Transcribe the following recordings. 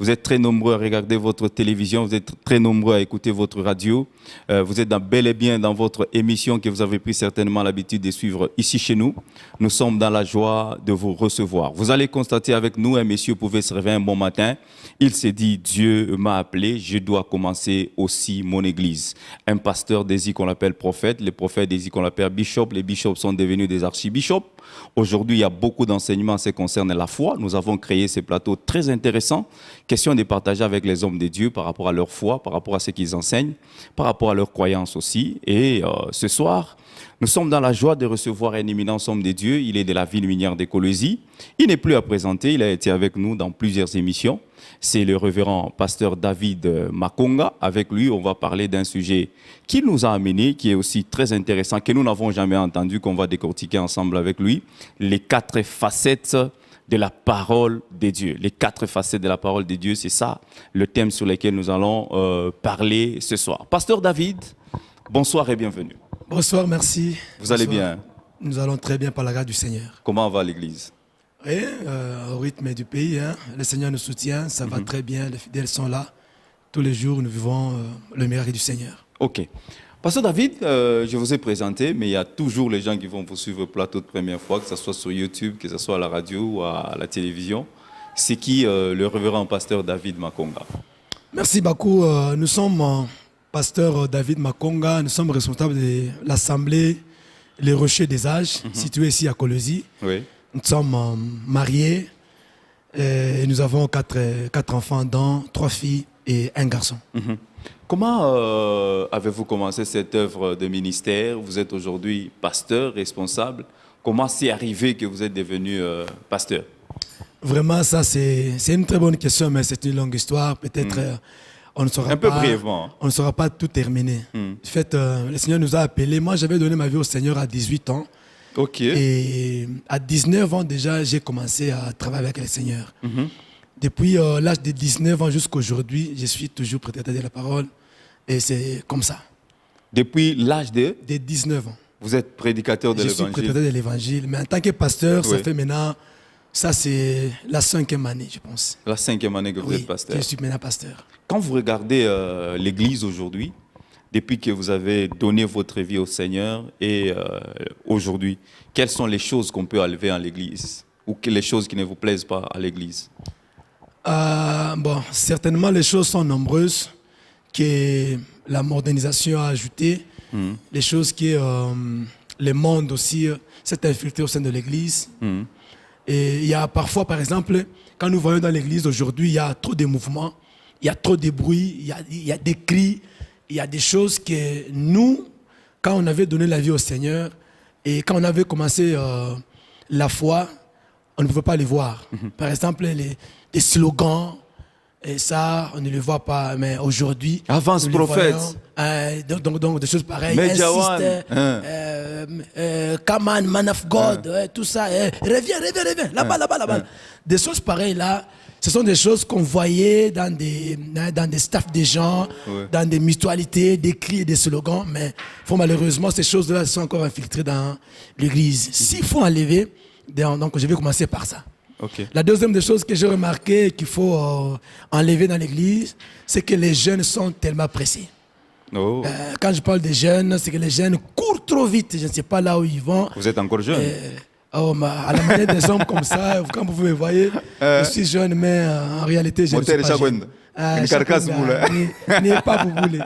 Vous êtes très nombreux à regarder votre télévision, vous êtes très nombreux à écouter votre radio. Vous êtes bel et bien dans votre émission que vous avez pris certainement l'habitude de suivre ici chez nous. Nous sommes dans la joie de vous recevoir. Vous allez constater avec nous, un monsieur pouvait se réveiller un bon matin. Il s'est dit, Dieu m'a appelé, je dois commencer aussi mon église. Un pasteur désire qu'on l'appelle prophète, les prophètes désirent qu'on l'appelle bishop, les bishops sont devenus des archibishops. Aujourd'hui, il y a beaucoup d'enseignements en ce qui concerne la foi. Nous avons créé ces plateaux très intéressants. Question de partager avec les hommes de Dieu par rapport à leur foi, par rapport à ce qu'ils enseignent, par rapport à leurs croyances aussi. Et ce soir, nous sommes dans la joie de recevoir un éminent homme de Dieu. Il est de la ville minière de Colosie. Il n'est plus à présenter. Il a été avec nous dans plusieurs émissions. C'est le révérend pasteur David Makonga. Avec lui, on va parler d'un sujet qui nous a amené, qui est aussi très intéressant, que nous n'avons jamais entendu, qu'on va décortiquer ensemble avec lui. Les 4 facettes de la parole de Dieu. Les 4 facettes de la parole de Dieu, c'est ça le thème sur lequel nous allons parler ce soir. Pasteur David, bonsoir et bienvenue. Bonsoir, merci. Vous allez bien? Nous allons très bien par la grâce du Seigneur. Comment va l'église? Oui, au rythme du pays, hein, le Seigneur nous soutient, ça va très bien, les fidèles sont là. Tous les jours, nous vivons le miracle du Seigneur. Ok. Pasteur David, je vous ai présenté, mais il y a toujours les gens qui vont vous suivre au plateau de première fois, que ce soit sur YouTube, que ce soit à la radio ou à la télévision. C'est qui le révérend pasteur David Makonga? Merci beaucoup. Nous sommes pasteur David Makonga, nous sommes responsables de l'Assemblée Les Rochers des Âges, située ici à Colosie. Oui. Nous sommes mariés et nous avons 4 enfants, dont 3 filles et 1 garçon. Comment avez-vous commencé cette œuvre de ministère? Vous êtes aujourd'hui pasteur, responsable. Comment c'est arrivé que vous êtes devenu pasteur? Vraiment, ça c'est une très bonne question, mais c'est une longue histoire. Peut-être on ne saura pas. Un peu brièvement. On ne saura pas tout terminer. En fait, le Seigneur nous a appelés. Moi, j'avais donné ma vie au Seigneur à 18 ans. Ok. Et à 19 ans déjà, j'ai commencé à travailler avec le Seigneur. Depuis l'âge de 19 ans jusqu'à aujourd'hui, je suis toujours prédicateur de la parole. Et c'est comme ça. Depuis l'âge de 19 ans. Vous êtes prédicateur de l'évangile? Je suis prédicateur de l'évangile. Mais en tant que pasteur, ça fait maintenant... Ça, c'est la 5e année, je pense. La 5e année que vous êtes pasteur? Je suis maintenant pasteur. Quand vous regardez l'église aujourd'hui, depuis que vous avez donné votre vie au Seigneur et aujourd'hui, quelles sont les choses qu'on peut enlever en l'église? Ou les choses qui ne vous plaisent pas à l'église? Bon, certainement, les choses sont nombreuses que la modernisation a ajoutées. Les choses que le monde aussi s'est infiltré au sein de l'église. Et il y a parfois, par exemple, quand nous voyons dans l'église aujourd'hui, il y a trop de mouvements, il y a trop de bruit, il y a des cris, il y a des choses que nous, quand on avait donné la vie au Seigneur et quand on avait commencé la foi, on ne pouvait pas les voir. Par exemple, les slogans, et ça, on ne le voit pas. Mais aujourd'hui, avance prophète. Donc des choses pareilles. Insiste, come on, man of God, tout ça. Reviens, là-bas. Des choses pareilles là. Ce sont des choses qu'on voyait dans des staffs des gens, dans des mutualités, des cris et des slogans. Mais malheureusement, ces choses-là sont encore infiltrées dans l'église. S'il faut enlever, donc je vais commencer par ça. Okay. La deuxième des choses que j'ai remarqué qu'il faut enlever dans l'église, c'est que les jeunes sont tellement pressés. Quand je parle des jeunes, c'est que les jeunes courent trop vite. Je ne sais pas là où ils vont. Vous êtes encore jeune? À la manière des hommes comme ça, quand vous me voyez, je suis jeune, mais en réalité, je ne suis pas jeune. Une carcasse boule. N'est pas vous voulez.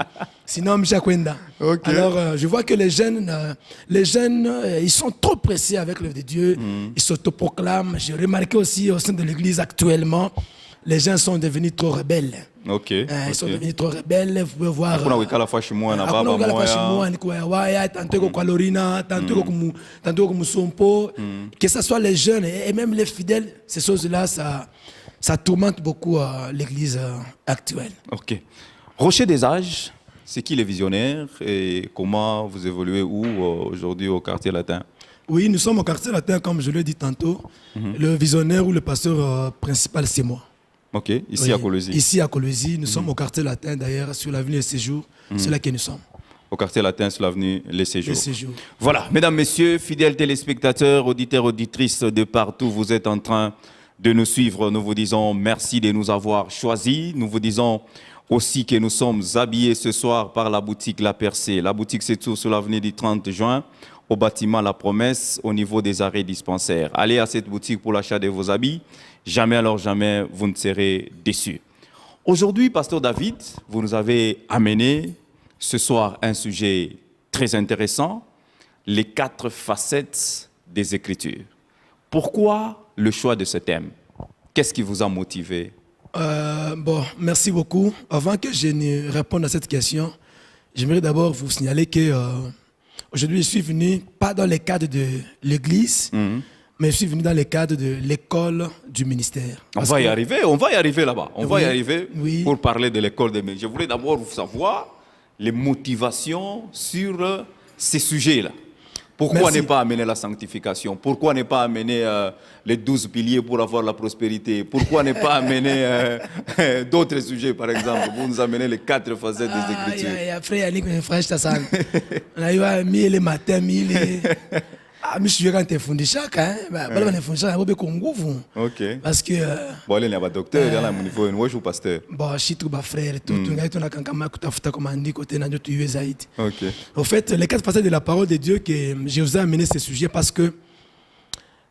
Sinon, Mjakwenda. Okay. Alors, je vois que les jeunes, ils sont trop pressés avec l'œuvre de Dieu. Ils s'autoproclament. J'ai remarqué aussi au sein de l'église actuellement, les gens sont devenus trop rebelles. Ils sont devenus trop rebelles. Vous pouvez voir. Que ce soit les jeunes et même les fidèles, ces choses-là, ça tourmente beaucoup l'église actuelle. Ok. Rocher des Âges, c'est qui les visionnaires et comment vous évoluez où aujourd'hui au quartier latin? Oui, nous sommes au quartier latin, comme je l'ai dit tantôt. Le visionnaire ou le pasteur principal, c'est moi. Ok, ici à Colosie. Ici à Colosie, nous sommes au quartier latin, d'ailleurs, sur l'avenue Les Séjours. C'est là que nous sommes. Au quartier latin, sur l'avenue Les Séjours. Voilà, mesdames, messieurs, fidèles téléspectateurs, auditeurs, auditrices de partout, vous êtes en train de nous suivre. Nous vous disons merci de nous avoir choisis. Nous vous disons aussi que nous sommes habillés ce soir par la boutique La Percée. La boutique se trouve sur l'avenue du 30 juin, au bâtiment La Promesse, au niveau des arrêts dispensaires. Allez à cette boutique pour l'achat de vos habits. Jamais, alors jamais, vous ne serez déçus. Aujourd'hui, Pasteur David, vous nous avez amené ce soir un sujet très intéressant, les 4 facettes des Écritures. Pourquoi le choix de ce thème? Qu'est-ce qui vous a motivé? Merci beaucoup. Avant que je ne réponde à cette question, j'aimerais d'abord vous signaler que aujourd'hui, je suis venu pas dans le cadre de l'Église, mais je suis venu dans le cadre de l'école du ministère. On va y arriver là-bas. On va y arriver oui. Pour parler de l'école des ministères. Je voulais d'abord vous savoir les motivations sur ces sujets-là. Pourquoi ne pas amener la sanctification? Pourquoi ne pas amener les 12 piliers pour avoir la prospérité? Pourquoi ne pas amener d'autres sujets, par exemple? Vous nous amenez les 4 facettes des Écritures. Après, il y a frère Tassan. On a mis les matins, je suis quand tu es fondé chaque, parce que bon, il y a pas docteur, il y a un niveau une ou pasteur. Bon, je suis tout frère, tout on a comme on dit côté na tu es Zaïd. OK. En fait, les 4 facettes de la parole de Dieu que je vous ai amené ce sujet parce que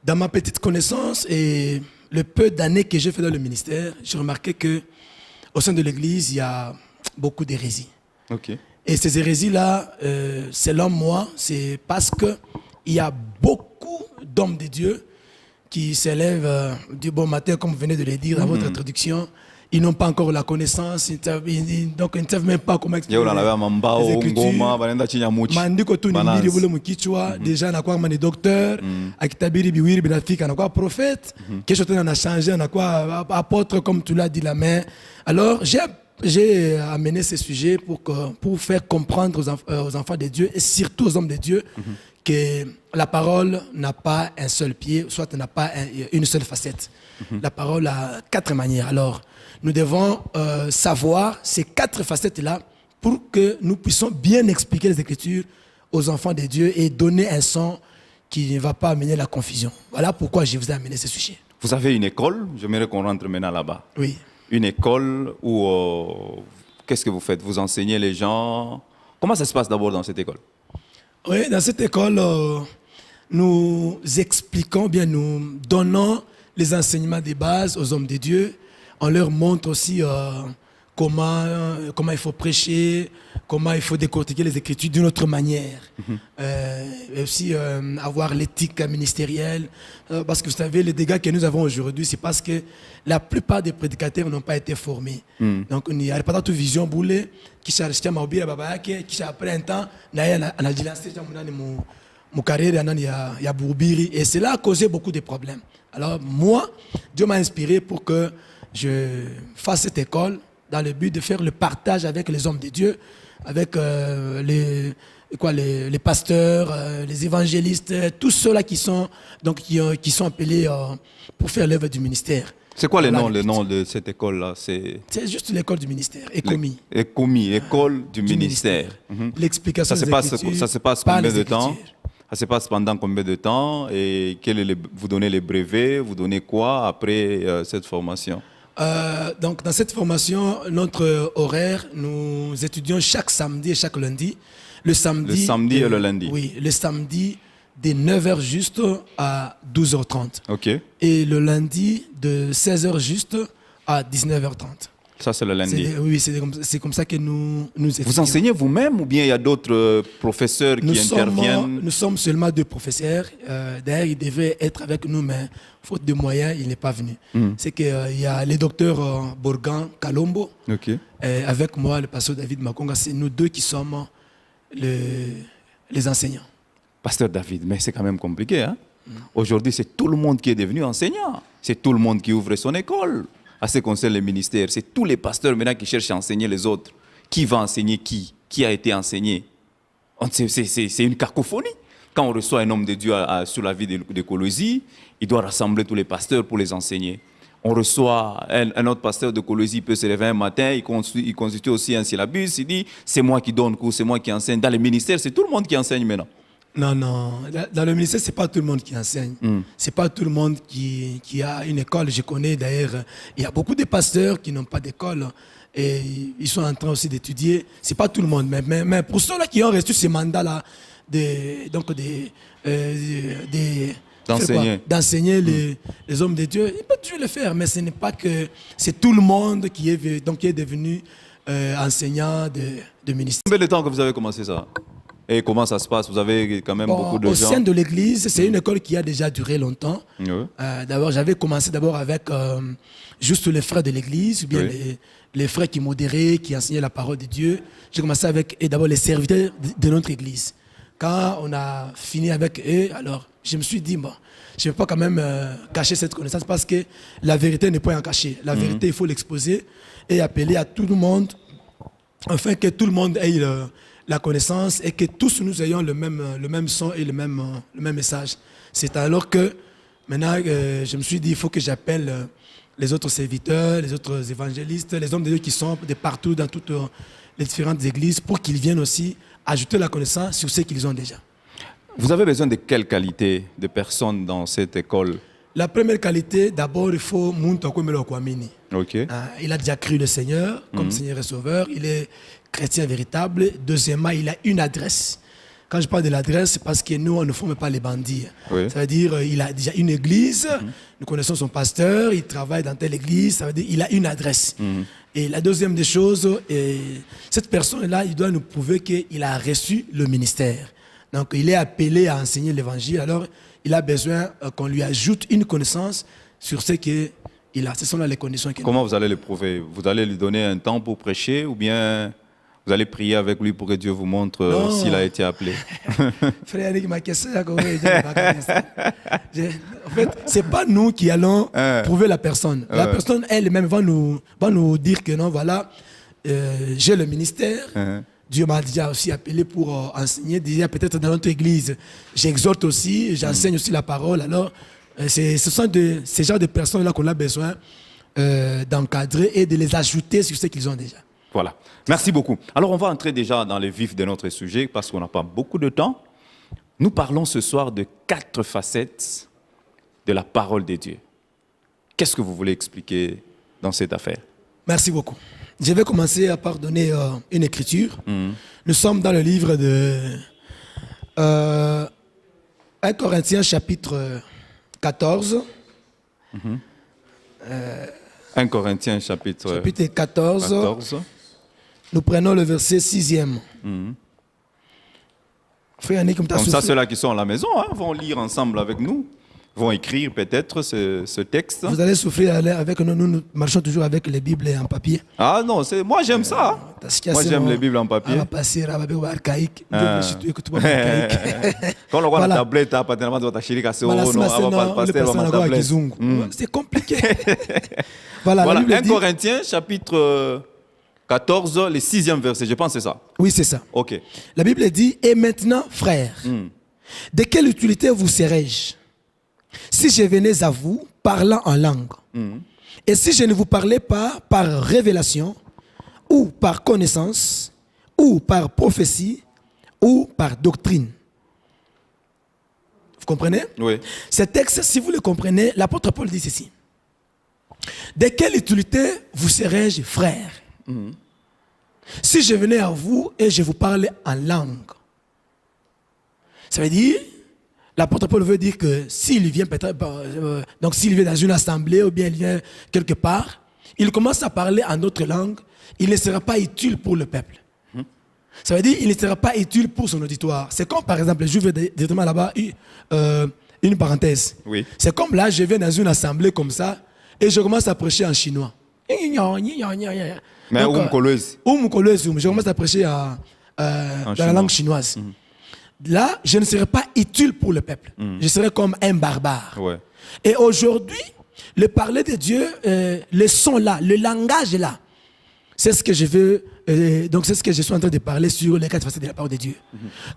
dans ma petite connaissance et le peu d'années que j'ai fait dans le ministère, j'ai remarqué que au sein de l'Église, il y a beaucoup d'hérésies. OK. Et ces hérésies-là, selon moi, c'est parce que il y a beaucoup d'hommes de Dieu qui s'élèvent du bon matin, comme vous venez de le dire dans votre introduction. Ils n'ont pas encore la connaissance, donc ils ne savent même pas comment expliquer les Écritures. Déjà, on a quoi des docteurs, on a quoi prophète, quelque chose on a changé, on a quoi apôtre, comme tu l'as dit la main. Alors, j'ai amené ce sujet pour faire comprendre aux enfants de Dieu et surtout aux hommes de Dieu que la parole n'a pas un seul pied, soit n'a pas une seule facette. La parole a 4 manières. Alors, nous devons savoir ces 4 facettes-là pour que nous puissions bien expliquer les Écritures aux enfants de Dieu et donner un son qui ne va pas amener la confusion. Voilà pourquoi je vous ai amené ce sujet. Vous avez une école, j'aimerais qu'on rentre maintenant là-bas. Oui. Une école où, qu'est-ce que vous faites? Vous enseignez les gens? Comment ça se passe d'abord dans cette école? Oui, dans cette école, nous expliquons, bien nous donnons les enseignements de base aux hommes de Dieu. On leur montre aussi comment il faut prêcher, comment il faut décortiquer les Écritures d'une autre manière. Et aussi avoir l'éthique ministérielle. Parce que vous savez, les dégâts que nous avons aujourd'hui, c'est parce que la plupart des prédicateurs n'ont pas été formés. Donc, il n'y a pas de vision boulée qui cherche à m'oublier, qui après un temps, on a dit mon carrière, il y a Bourbiri. Et cela a causé beaucoup de problèmes. Alors, moi, Dieu m'a inspiré pour que je fasse cette école dans le but de faire le partage avec les hommes de Dieu, avec les pasteurs, les évangélistes, tous ceux-là qui sont appelés pour faire l'œuvre du ministère. C'est quoi le nom de cette école-là? C'est juste l'école du ministère, ECOMI. ECOMI, école du ministère. L'explication des Écritures. Ça se passe combien de temps? Ça se passe pendant combien de temps? Et vous donnez les brevets, vous donnez quoi après cette formation? Donc, dans cette formation, notre horaire, nous étudions chaque samedi et chaque lundi. Le samedi et le lundi. Oui, le samedi de 9h juste à 12h30. OK. Et le lundi de 16h juste à 19h30. Ça, c'est le lundi. Oui, c'est comme ça que nous étudions. Vous enseignez vous-même ou bien il y a d'autres professeurs qui interviennent? Nous sommes seulement 2 professeurs. D'ailleurs, il devait être avec nous, mais faute de moyens, il n'est pas venu. C'est qu'il y a le docteur Bourgan Kalombo, avec moi, le pasteur David Makonga. C'est nous 2 qui sommes les enseignants. Pasteur David, mais c'est quand même compliqué. Hein? Aujourd'hui, c'est tout le monde qui est devenu enseignant. C'est tout le monde qui ouvre son école. À ce qui concerne les ministères, c'est tous les pasteurs maintenant qui cherchent à enseigner les autres. Qui va enseigner qui? Qui a été enseigné? C'est une cacophonie. Quand on reçoit un homme de Dieu sur la vie de Colosie, il doit rassembler tous les pasteurs pour les enseigner. On reçoit un autre pasteur de Colosie, il peut se lever un matin, il constitue aussi un syllabus, il dit c'est moi qui donne cours, c'est moi qui enseigne. Dans les ministères, c'est tout le monde qui enseigne maintenant. Non, non. Dans le ministère, ce n'est pas tout le monde qui enseigne. Ce n'est pas tout le monde qui a une école. Je connais d'ailleurs, il y a beaucoup de pasteurs qui n'ont pas d'école et ils sont en train aussi d'étudier. Ce n'est pas tout le monde. Mais pour ceux-là qui ont reçu ces mandats-là, d'enseigner les hommes de Dieu, ils peuvent toujours le faire. Mais ce n'est pas que c'est tout le monde qui est devenu enseignant de ministère. Combien de temps que vous avez commencé ça? Et comment ça se passe? Vous avez quand même beaucoup de gens. Au sein de l'église, c'est une école qui a déjà duré longtemps. Oui. D'abord, j'avais commencé avec juste les frères de l'église, ou bien les frères qui modéraient, qui enseignaient la parole de Dieu. J'ai commencé avec d'abord les serviteurs de notre église. Quand on a fini avec eux, alors je me suis dit, bon, je ne vais pas quand même cacher cette connaissance parce que la vérité n'est pas en cachée. La vérité, il faut l'exposer et appeler à tout le monde, afin que tout le monde ait la connaissance et que tous nous ayons le même son et le même message. C'est alors que maintenant, je me suis dit, il faut que j'appelle les autres serviteurs, les autres évangélistes, les hommes de Dieu qui sont de partout dans toutes les différentes églises pour qu'ils viennent aussi ajouter la connaissance sur ce qu'ils ont déjà. Vous avez besoin de quelle qualité de personnes dans cette école? La première qualité, d'abord, il faut Muntu Akwemelo Kwamini. Okay. Il a déjà cru le Seigneur comme Seigneur et Sauveur. Il est chrétien véritable. Deuxièmement, il a une adresse. Quand je parle de l'adresse, c'est parce que nous, on ne forme pas les bandits. Oui. Ça veut dire il a déjà une église, nous connaissons son pasteur, il travaille dans telle église, ça veut dire il a une adresse. Et la deuxième des choses, cette personne-là, il doit nous prouver qu'il a reçu le ministère. Donc, il est appelé à enseigner l'évangile. Alors, il a besoin qu'on lui ajoute une connaissance sur ce qu'il a. Ce sont là les conditions qu'il a. Comment vous allez le prouver? Vous allez lui donner un temps pour prêcher ou bien vous allez prier avec lui pour que Dieu vous montre s'il a été appelé? Frère Eric, ma question, en fait, ce n'est pas nous qui allons prouver la personne. La personne elle-même va nous dire que non, voilà, j'ai le ministère. Dieu m'a déjà aussi appelé pour enseigner, déjà peut-être dans notre église. J'exhorte aussi, j'enseigne aussi la parole. Alors, ce sont ces genres de personnes-là qu'on a besoin d'encadrer et de les ajouter sur ce qu'ils ont déjà. Voilà. Merci beaucoup. Alors, on va entrer déjà dans le vif de notre sujet parce qu'on n'a pas beaucoup de temps. Nous parlons ce soir de 4 facettes de la parole de Dieu. Qu'est-ce que vous voulez expliquer dans cette affaire? Merci beaucoup. Je vais commencer par donner une écriture. Nous sommes dans le livre de 1 Corinthiens chapitre 14. 1 Corinthiens chapitre 14. Nous prenons le verset 6e. Frère Yannick, comme ça, ceux-là qui sont à la maison vont lire ensemble avec nous, vont écrire peut-être ce texte. Vous allez souffrir avec nous. Nous marchons toujours avec les Bibles en papier. Ah non, moi j'aime ça. Moi j'aime les Bibles en papier. Quand on voit la tablette, c'est compliqué. Voilà, 1 Corinthiens chapitre 14, le 6e verset, je pense que c'est ça. Oui, c'est ça. Ok. La Bible dit, et maintenant, frères, de quelle utilité vous serais-je si je venais à vous parlant en langue? Et si je ne vous parlais pas par révélation, ou par connaissance, ou par prophétie, ou par doctrine? Vous comprenez? Oui. Ce texte, si vous le comprenez, l'apôtre Paul dit ceci. De quelle utilité vous serais-je, frère, si je venais à vous et je vous parlais en langue? Ça veut dire, l'apôtre Paul veut dire que s'il vient donc s'il vient dans une assemblée ou bien il vient quelque part, il commence à parler en autre langue, il ne sera pas utile pour le peuple. Ça veut dire qu'il ne sera pas utile pour son auditoire. C'est comme par exemple, je vais directement là-bas, une parenthèse. Oui. C'est comme là, je viens dans une assemblée comme ça et je commence à prêcher en chinois. Mais je commence à prêcher dans la langue chinoise. Là, je ne serai pas utile pour le peuple. Je serai comme un barbare. Ouais. Et aujourd'hui, le parler de Dieu, le son là, le langage là, c'est ce que je veux. Donc c'est ce que je suis en train de parler sur les 4 facettes de la parole de Dieu.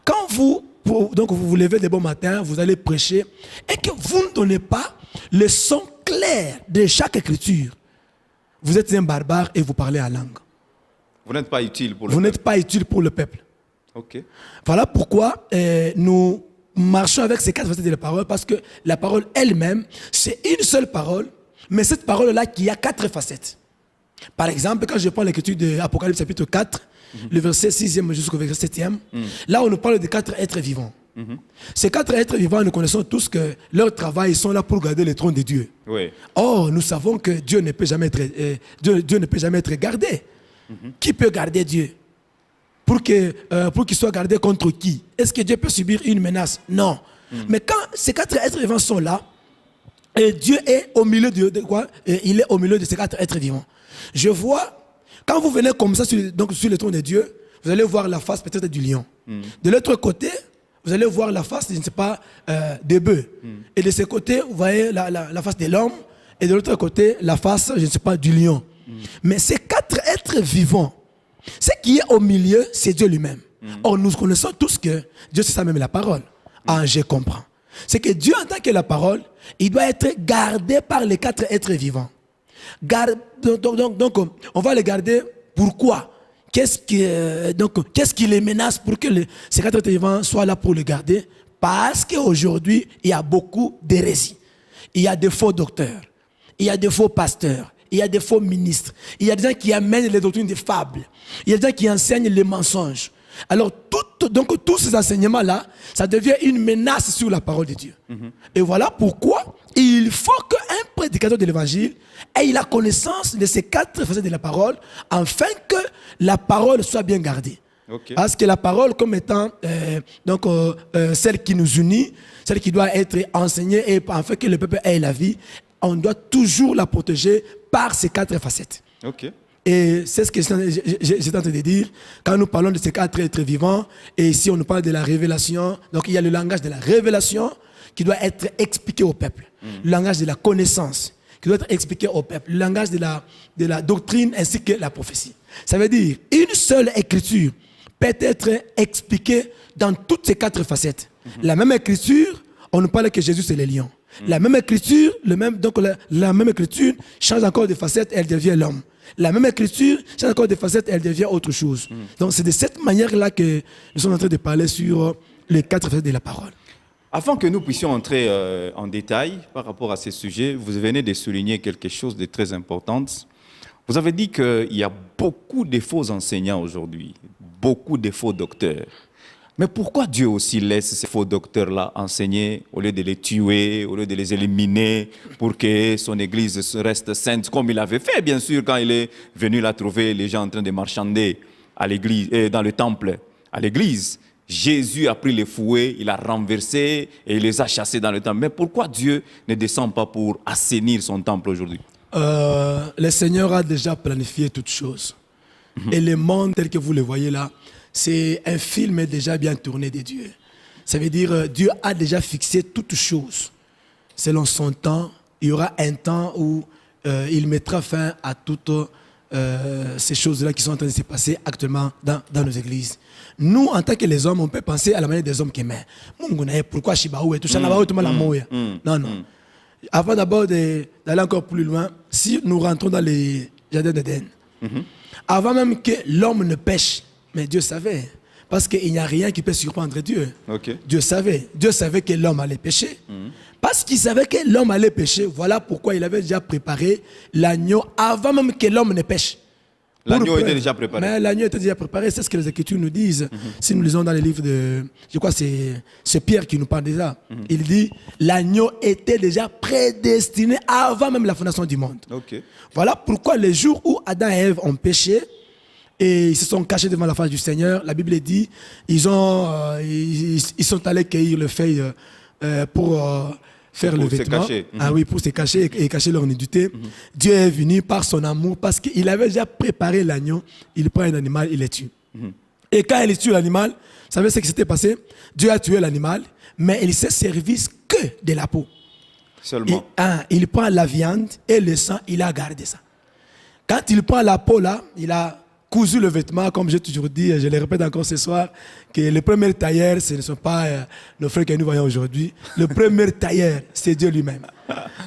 Quand vous vous levez de bon matin, vous allez prêcher et que vous ne donnez pas le son clair de chaque écriture, vous êtes un barbare et vous parlez en langue. Vous n'êtes pas utile pour le peuple. Vous n'êtes pas utile pour le peuple. Ok. Voilà pourquoi nous marchons avec ces 4 facettes de la parole parce que la parole elle-même, c'est une seule parole, mais cette parole-là qui a 4 facettes. Par exemple, quand je prends l'écriture de Apocalypse chapitre 4, le verset 6e jusqu'au verset 7e, là on nous parle de 4 êtres vivants. Ces 4 êtres vivants, nous connaissons tous que leur travail, ils sont là pour garder le trône de Dieu. Oui. Or, nous savons que Dieu ne peut jamais être gardé. Qui peut garder Dieu? Pour qu'il soit gardé contre qui? Est-ce que Dieu peut subir une menace? Non. Mais quand ces 4 êtres vivants sont là, et Dieu est au milieu de quoi? Il est au milieu de ces 4 êtres vivants. Je vois, quand vous venez comme ça sur le trône de Dieu, vous allez voir la face peut-être du lion. De l'autre côté, vous allez voir la face, je ne sais pas, des bœufs. Et de ce côté, vous voyez la face de l'homme. Et de l'autre côté, la face, je ne sais pas, du lion. Mais ces 4 êtres vivants, ce qui est au milieu, c'est Dieu lui-même. Or, nous connaissons tous que Dieu, c'est ça même la parole. Ah, je comprends. C'est que Dieu, en tant que la parole, il doit être gardé par les 4 êtres vivants. Donc, on va les garder. Pourquoi? Qu'est-ce qui les menace pour que ces 4 êtres vivants soient là pour les garder? Parce qu'aujourd'hui, il y a beaucoup d'hérésie. Il y a des faux docteurs. Il y a des faux pasteurs. Il y a des faux ministres. Il y a des gens qui amènent les doctrines des fables. Il y a des gens qui enseignent les mensonges. Alors, tous ces enseignements-là, ça devient une menace sur la parole de Dieu. Et voilà pourquoi il faut qu'un prédicateur de l'évangile ait la connaissance de ces 4 facettes de la parole, afin que la parole soit bien gardée. Okay. Parce que la parole, comme étant celle qui nous unit, celle qui doit être enseignée, et afin que le peuple ait la vie, on doit toujours la protéger par ces 4 facettes. Okay. Et c'est ce que j'étais en train de dire quand nous parlons de ces 4 êtres vivants. Et ici, on nous parle de la révélation. Donc, il y a le langage de la révélation qui doit être expliqué au peuple. Le langage de la connaissance qui doit être expliqué au peuple. Le langage de la doctrine ainsi que la prophétie. Ça veut dire une seule écriture peut être expliquée dans toutes ces 4 facettes. La même écriture, on nous parle que Jésus, c'est le lion. La même écriture, la même écriture change encore de facettes, elle devient l'homme. La même écriture change encore de facettes, elle devient autre chose. Donc c'est de cette manière-là que nous sommes en train de parler sur les 4 facettes de la parole. Avant que nous puissions entrer en détail par rapport à ces sujets, vous venez de souligner quelque chose de très important. Vous avez dit qu'il y a beaucoup de faux enseignants aujourd'hui, beaucoup de faux docteurs. Mais pourquoi Dieu aussi laisse ces faux docteurs-là enseigner au lieu de les tuer, au lieu de les éliminer pour que son église reste sainte comme il avait fait, bien sûr, quand il est venu là trouver les gens en train de marchander à l'église, dans le temple, à l'église. Jésus a pris les fouets, il a renversé et il les a chassés dans le temple. Mais pourquoi Dieu ne descend pas pour assainir son temple aujourd'hui? Le Seigneur a déjà planifié toutes choses. Et le monde tel que vous le voyez là, c'est un film déjà bien tourné de Dieu. Ça veut dire Dieu a déjà fixé toutes choses. Selon son temps, il y aura un temps où il mettra fin à toutes ces choses-là qui sont en train de se passer actuellement dans nos églises. Nous, en tant que les hommes, on peut penser à la manière des hommes qui aiment. Pourquoi Shibaou et tout ça? Non. Avant d'abord d'aller encore plus loin, si nous rentrons dans les jardins d'Éden, avant même que l'homme ne pêche, mais Dieu savait. Parce qu'il n'y a rien qui peut surprendre Dieu. Okay. Dieu savait que l'homme allait pécher. Parce qu'il savait que l'homme allait pécher, voilà pourquoi il avait déjà préparé l'agneau avant même que l'homme ne pêche. L'agneau était déjà préparé. Mais l'agneau était déjà préparé, c'est ce que les Écritures nous disent. Si nous lisons dans les livres de... Je crois que c'est Pierre qui nous parle déjà. Il dit, l'agneau était déjà prédestiné avant même la fondation du monde. Okay. Voilà pourquoi les jours où Adam et Ève ont péché, et ils se sont cachés devant la face du Seigneur, la Bible dit, ils sont allés cueillir le feuille pour faire le vêtement. Ah oui, pour se cacher et cacher leur nudité. Dieu est venu par son amour parce qu'il avait déjà préparé l'agneau. Il prend un animal, il le tue. Et quand il tue l'animal, vous savez ce qui s'était passé? Dieu a tué l'animal, mais il s'est servi que de la peau. Seulement. Il prend la viande et le sang, il a gardé ça. Quand il prend la peau là, il a cousu le vêtement, comme j'ai toujours dit, je le répète encore ce soir, que le premier tailleur, ce ne sont pas nos frères que nous voyons aujourd'hui. Le premier tailleur, c'est Dieu lui-même.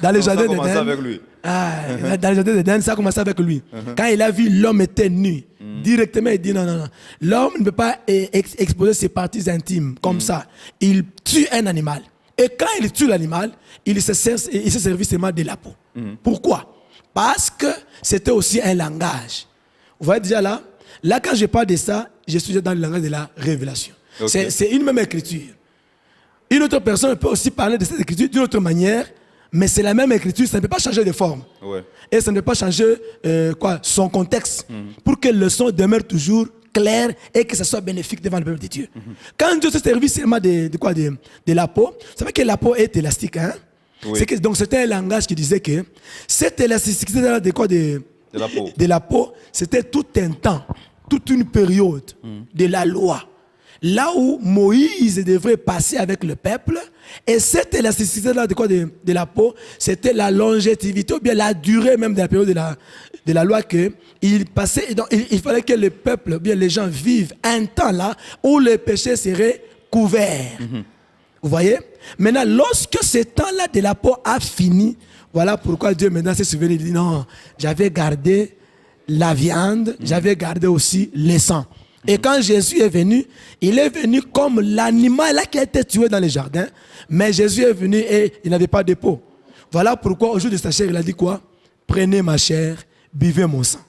Dans les jardins d'Éden, Dans le jardin d'Éden, ça a commencé avec lui. Quand il a vu l'homme était nu, directement il dit non. L'homme ne peut pas exposer ses parties intimes comme ça. Il tue un animal. Et quand il tue l'animal, il se servi seulement de la peau. Pourquoi? Parce que c'était aussi un langage. Vous voyez déjà là, quand je parle de ça, je suis dans le langage de la révélation. Okay. C'est une même écriture. Une autre personne peut aussi parler de cette écriture d'une autre manière, mais c'est la même écriture, ça ne peut pas changer de forme. Ouais. Et ça ne peut pas changer son contexte pour que le son demeure toujours clair et que ça soit bénéfique devant le peuple de Dieu. Quand Dieu se servit seulement de la peau, vous savez que la peau est élastique. Hein? Oui. Donc c'était un langage qui disait que cette élasticité de la peau, c'était tout un temps, toute une période de la loi. Là où Moïse devrait passer avec le peuple, et cette élasticité-là de la peau, c'était la longévité ou bien la durée même de la période de la loi qu'il passait. Et donc, il fallait que le peuple, ou bien les gens vivent un temps là où le péché serait couvert. Vous voyez? Maintenant, lorsque ce temps-là de la peau a fini, voilà pourquoi Dieu maintenant s'est souvenu, il dit non, j'avais gardé la viande, j'avais gardé aussi le sang. Et quand Jésus est venu, il est venu comme l'animal qui a été tué dans le jardin. Mais Jésus est venu et il n'avait pas de peau. Voilà pourquoi au jour de sa chair, il a dit quoi? Prenez ma chair, buvez mon sang.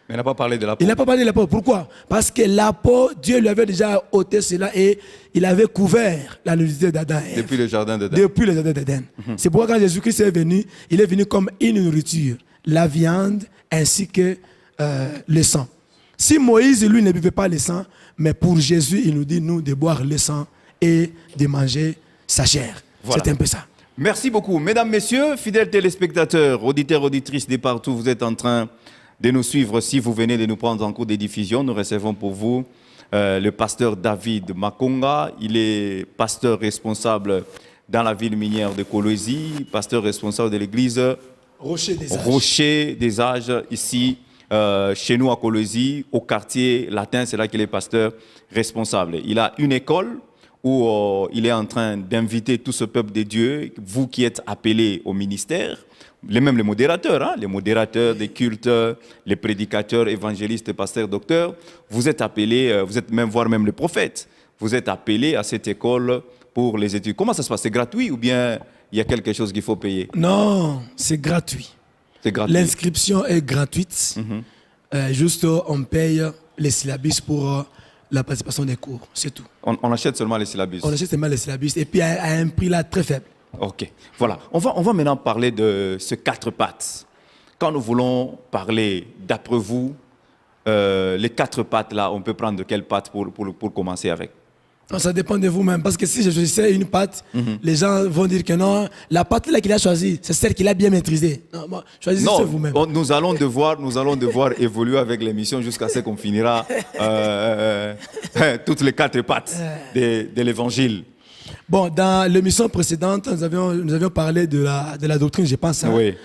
Mais il n'a pas parlé de la peau. Il n'a pas parlé de la peau. Pourquoi? Parce que la peau, Dieu lui avait déjà ôté cela et il avait couvert la nudité d'Adam. Depuis le jardin d'Éden. Depuis le jardin d'Éden. C'est pourquoi quand Jésus-Christ est venu, il est venu comme une nourriture. La viande ainsi que le sang. Si Moïse, lui, ne buvait pas le sang, mais pour Jésus, il nous dit, nous, de boire le sang et de manger sa chair. Voilà. C'est un peu ça. Merci beaucoup. Mesdames, Messieurs, fidèles téléspectateurs, auditeurs, auditrices de partout, vous êtes en train de nous suivre. Si vous venez de nous prendre en cours de diffusion, nous recevons pour vous le pasteur David Makonga. Il est pasteur responsable dans la ville minière de Kolwezi, pasteur responsable de l'église Rocher des Âges, ici, chez nous à Kolwezi, au quartier latin, c'est là qu'il est pasteur responsable. Il a une école où il est en train d'inviter tout ce peuple de Dieu, vous qui êtes appelés au ministère, même les modérateurs des cultes, les prédicateurs, évangélistes, pasteurs, docteurs, vous êtes appelés, vous êtes même, voire même les prophètes, vous êtes appelés à cette école pour les études. Comment ça se passe? C'est gratuit ou bien il y a quelque chose qu'il faut payer? Non, c'est gratuit. L'inscription est gratuite. Juste, on paye les syllabus pour la participation des cours. C'est tout. On achète seulement les syllabus? On achète seulement les syllabus et puis à un prix là très faible. Ok. Voilà. On va maintenant parler de ce 4 pattes. Quand nous voulons parler, d'après vous, les 4 pattes là, on peut prendre de quelle patte pour commencer avec? Non, ça dépend de vous-même. Parce que si je choisissais une pâte, les gens vont dire que non, la pâte là qu'il a choisie, c'est celle qu'il a bien maîtrisée. Non, bon, choisissez vous-même. Nous allons devoir évoluer avec l'émission jusqu'à ce qu'on finira toutes les 4 pattes de l'évangile. Bon, dans l'émission précédente, nous avions parlé de la doctrine, je pense. Hein. Oui.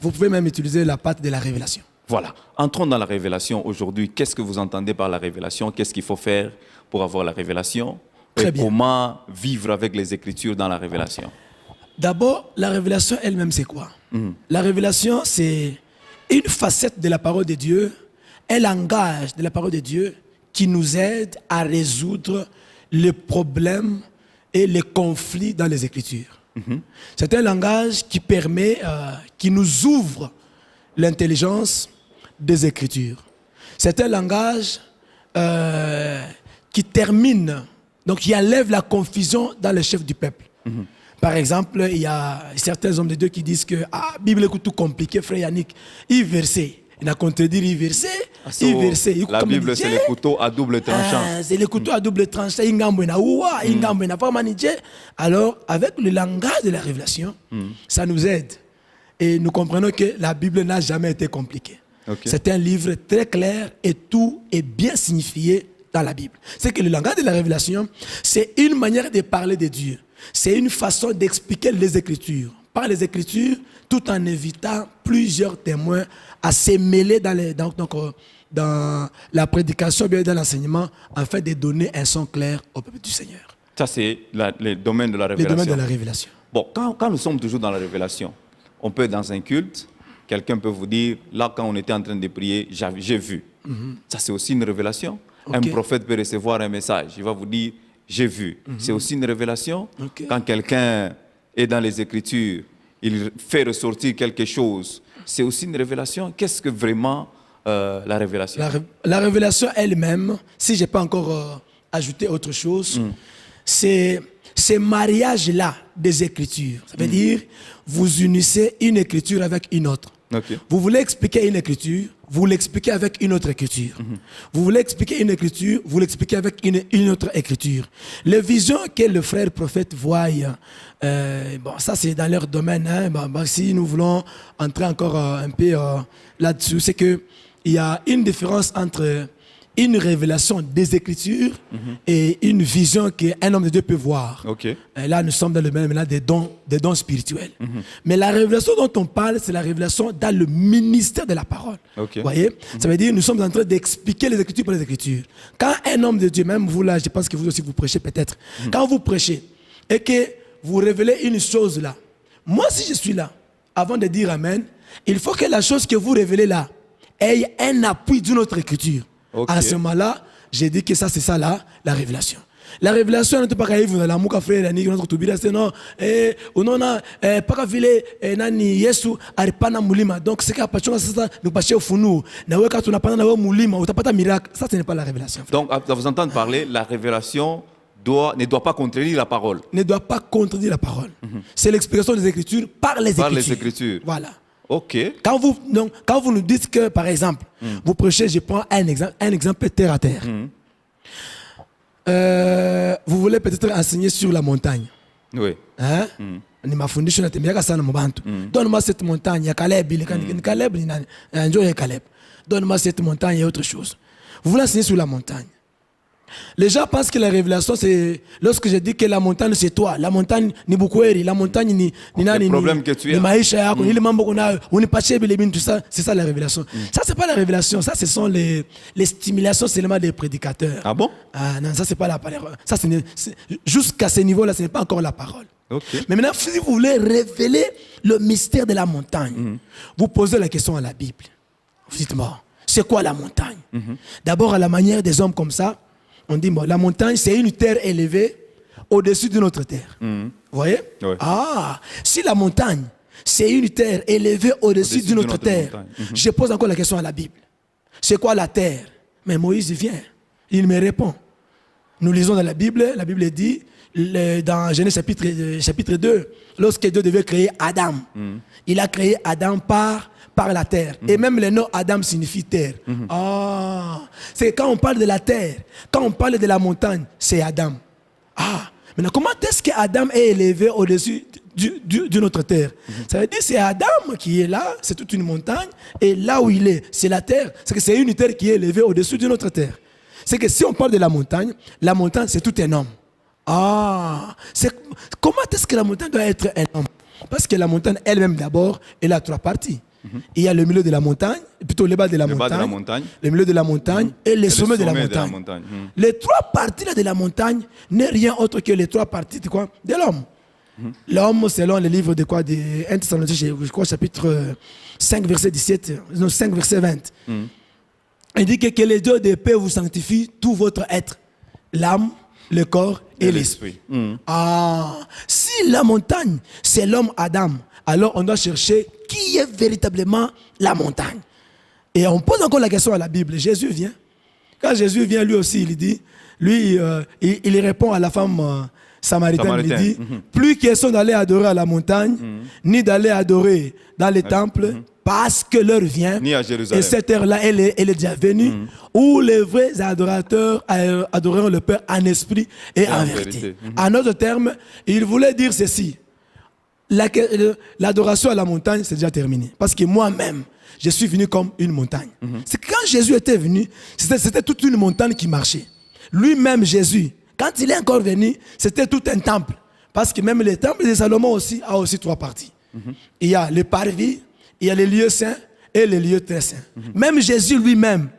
Vous pouvez même utiliser la pâte de la révélation. Voilà. Entrons dans la révélation aujourd'hui. Qu'est-ce que vous entendez par la révélation? Qu'est-ce qu'il faut faire pour avoir la révélation? Et comment vivre avec les Écritures dans la révélation? D'abord, la révélation elle-même, c'est quoi? La révélation, c'est une facette de la parole de Dieu, un langage de la parole de Dieu qui nous aide à résoudre les problèmes et les conflits dans les Écritures. C'est un langage qui permet, qui nous ouvre l'intelligence des Écritures. C'est un langage qui termine, donc qui enlève la confusion dans les chefs du peuple. Par exemple, il y a certains hommes de Dieu qui disent que la Bible est tout compliqué, frère Yannick. Il verset, il a contredire, il verset, il verset. La Bible, c'est le couteau à double tranchant. C'est le couteau à double tranchant. Alors, avec le langage de la révélation, ça nous aide. Et nous comprenons que la Bible n'a jamais été compliquée. Okay. C'est un livre très clair et tout est bien signifié dans la Bible. C'est que le langage de la révélation, c'est une manière de parler de Dieu. C'est une façon d'expliquer les Écritures. Par les Écritures, tout en évitant plusieurs témoins à se mêler dans la prédication, bien dans l'enseignement, afin de donner un son clair au peuple du Seigneur. Ça, c'est le domaine de la révélation. Le domaine de la révélation. Bon, quand nous sommes toujours dans la révélation, on peut être dans un culte, quelqu'un peut vous dire, là, quand on était en train de prier, j'ai vu. Ça, c'est aussi une révélation. Un prophète peut recevoir un message, il va vous dire, j'ai vu. C'est aussi une révélation. Quand quelqu'un est dans les Écritures, il fait ressortir quelque chose, c'est aussi une révélation. Qu'est-ce que vraiment la révélation? La révélation elle-même, si je n'ai pas encore ajouté autre chose, c'est ce mariage-là des Écritures. Ça veut dire, vous unissez une Écriture avec une autre. Vous voulez expliquer une Écriture, vous l'expliquez avec une autre Écriture. Vous voulez expliquer une Écriture, vous l'expliquez avec une autre Écriture. Les visions que le frère prophète voit, bon, ça c'est dans leur domaine. Hein. Si nous voulons entrer encore un peu là-dessus, c'est qu'il y a une différence entre une révélation des Écritures et une vision qu'un homme de Dieu peut voir. Et là, nous sommes dans le même, là, des dons spirituels. Mais la révélation dont on parle, c'est la révélation dans le ministère de la parole. Vous voyez? Ça veut dire que nous sommes en train d'expliquer les Écritures par les Écritures. Quand un homme de Dieu, même vous là, je pense que vous aussi vous prêchez peut-être, quand vous prêchez et que vous révélez une chose là, moi si je suis là, avant de dire Amen, il faut que la chose que vous révélez là ait un appui d'une autre Écriture. À ce moment-là, j'ai dit que ça, c'est ça là, la révélation. La révélation n'est pas arrive dans la mouka frère, ni notre tubira, c'est non, on a pas vile, nani Yesu, aripana mulima. Donc, c'est qu'à partir de ça, nous passons au funu. Na weka tu n'as pas na mulima, ou t'as pas ta miracle. Ça, ce n'est pas la révélation. Donc, à vous entendre parler, la révélation ne doit pas contredire la parole. Ne doit pas contredire la parole. C'est l'explication des Écritures par les Écritures. Par les Écritures. Voilà. Quand vous nous dites que, par exemple, vous prêchez, je prends un exemple terre à terre. Vous voulez peut-être enseigner sur la montagne. Oui. Hein? Donne-moi cette montagne, il y a Caleb, donne-moi cette montagne et autre chose. Vous voulez enseigner sur la montagne. Les gens pensent que la révélation, c'est lorsque je dis que la montagne, c'est toi. La montagne, ni Bukweri, la montagne, ni problème que tu as. Maïcha, tout ça, c'est ça la révélation. Ça, c'est pas la révélation. Ça, ce sont les stimulations seulement des prédicateurs. Ah bon? Ah non, ça, c'est pas la parole. Ça, jusqu'à ce niveau-là, ce n'est pas encore la parole. Mais maintenant, si vous voulez révéler le mystère de la montagne, vous posez la question à la Bible. Vous dites, moi, c'est quoi la montagne? D'abord, à la manière des hommes comme ça, on dit, bon, la montagne, c'est une terre élevée au-dessus d'une autre terre. Vous voyez? Ah, si la montagne, c'est une terre élevée au-dessus d'une autre terre, je pose encore la question à la Bible. C'est quoi la terre? Mais Moïse vient, il me répond. Nous lisons dans la Bible dit, dans Genèse chapitre 2, lorsque Dieu devait créer Adam, il a créé Adam par la terre. Et même le nom Adam signifie terre. Ah, c'est quand on parle de la terre, quand on parle de la montagne, c'est Adam. Ah, maintenant comment est-ce que Adam est élevé au-dessus d'une autre terre? Ça veut dire que c'est Adam qui est là, c'est toute une montagne, et là où il est, c'est la terre. C'est que c'est une terre qui est élevée au-dessus d'une autre terre. C'est que si on parle de la montagne, c'est tout un homme. Ah, comment est-ce que la montagne doit être un homme? Parce que la montagne elle-même d'abord, elle a trois parties. Il y a le milieu de la montagne, plutôt le bas de la montagne, le milieu de la montagne et le sommet de la montagne. Les trois parties là de la montagne n'est rien autre que les trois parties de quoi? De l'homme. L'homme, selon le livre de quoi? De 1 Thessaloniciens, je crois, chapitre 5, verset 17, non, 5, verset 20. Il dit que les dieux de paix vous sanctifient tout votre être, l'âme, le corps et l'esprit. Ah, si la montagne, c'est l'homme Adam, alors on doit chercher qui est véritablement la montagne. Et on pose encore la question à la Bible. Jésus vient. Quand Jésus vient, lui aussi, il dit, il répond à la femme samaritaine, il dit, plus question d'aller adorer à la montagne, ni d'aller adorer dans les temples, parce que l'heure vient, et cette heure-là, elle est déjà venue, où les vrais adorateurs adoreront le Père en esprit et en vérité. En d'autres termes, il voulait dire ceci. L'adoration à la montagne, c'est déjà terminé. Parce que moi-même, je suis venu comme une montagne. C'est quand Jésus était venu, c'était toute une montagne qui marchait. Lui-même, Jésus, quand il est encore venu, c'était tout un temple. Parce que même le temple de Salomon aussi a aussi trois parties. Il y a le parvis, il y a les lieux saints et les lieux très saints. Même Jésus lui-même,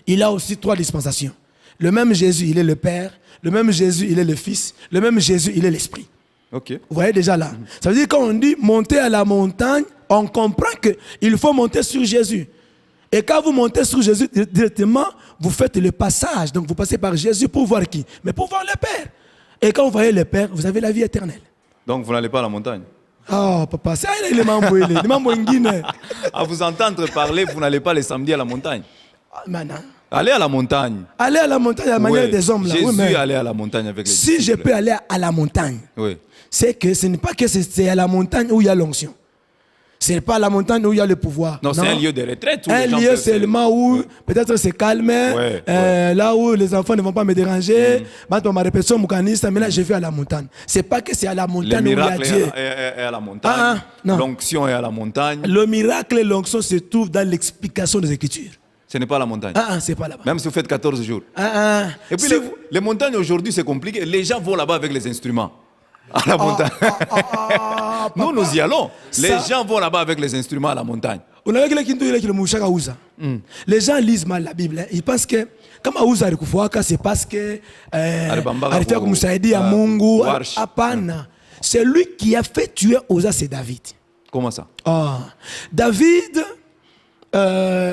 il a aussi trois dispensations. Le même Jésus, il est le Père. Le même Jésus, il est le Fils. Le même Jésus, il est l'Esprit. Ok. Vous voyez déjà là. Ça veut dire quand on dit monter à la montagne, on comprend qu'il faut monter sur Jésus. Et quand vous montez sur Jésus directement, vous faites le passage. Donc vous passez par Jésus pour voir qui? Mais pour voir le Père. Et quand vous voyez le Père, vous avez la vie éternelle. Donc vous n'allez pas à la montagne? Oh papa, c'est les mamboïles, les mamboïngines. À vous entendre parler, vous n'allez pas les samedis à la montagne? Maintenant. Allez à la montagne. Aller à la montagne à la manière des hommes là. Jésus Oui, mais allait à la montagne avec les si disciples. je peux aller à la montagne, Oui. c'est que ce n'est pas que c'est à la montagne où il y a l'onction. Ce n'est pas à la montagne où il y a le pouvoir. Non, c'est un lieu de retraite. Où un les gens lieu peuvent seulement où peut-être c'est calme, là où les enfants ne vont pas me déranger. Maintenant, ma répétition, mais là, je vais à la montagne. C'est pas que c'est à la montagne où il y a Dieu. est à la montagne. Non. L'onction est à la montagne. Le miracle et l'onction se trouvent dans l'explication des Écritures. Ce n'est pas à la montagne. C'est pas là-bas. Même si vous faites 14 jours. Et puis, Si les montagnes aujourd'hui, c'est compliqué. Les gens vont là-bas avec les instruments. À la montagne. Nous, nous y allons. Les gens vont là-bas avec les instruments à la montagne. Les gens lisent mal la Bible. Ils pensent que comme Aouza alikufuaka, c'est parce que alifia kumsaidia Mungu. Hapana. C'est lui qui a fait tuer Uza, c'est David. Comment ça? David,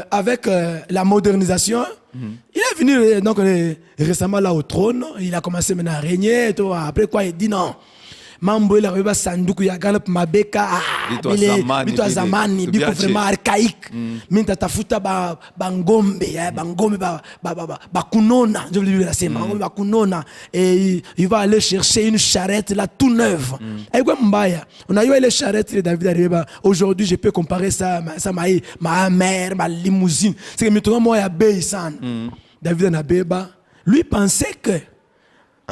avec la modernisation, il est venu donc, récemment là au trône. Il a commencé maintenant à régner. Après quoi, il dit non. Mambo la reba sanduku ya galop mabeka bitwa zamani biko vraiment archaïque minta tafuta bangombe kunona je veux dire c'est ba kunona et il va aller chercher une charrette là tout neuve et quoi mbaya on a eu les charrettes de David arriva aujourd'hui je peux comparer ça ma mère ma limousine c'est que maintenant moi ya beisan David na beba lui pensait que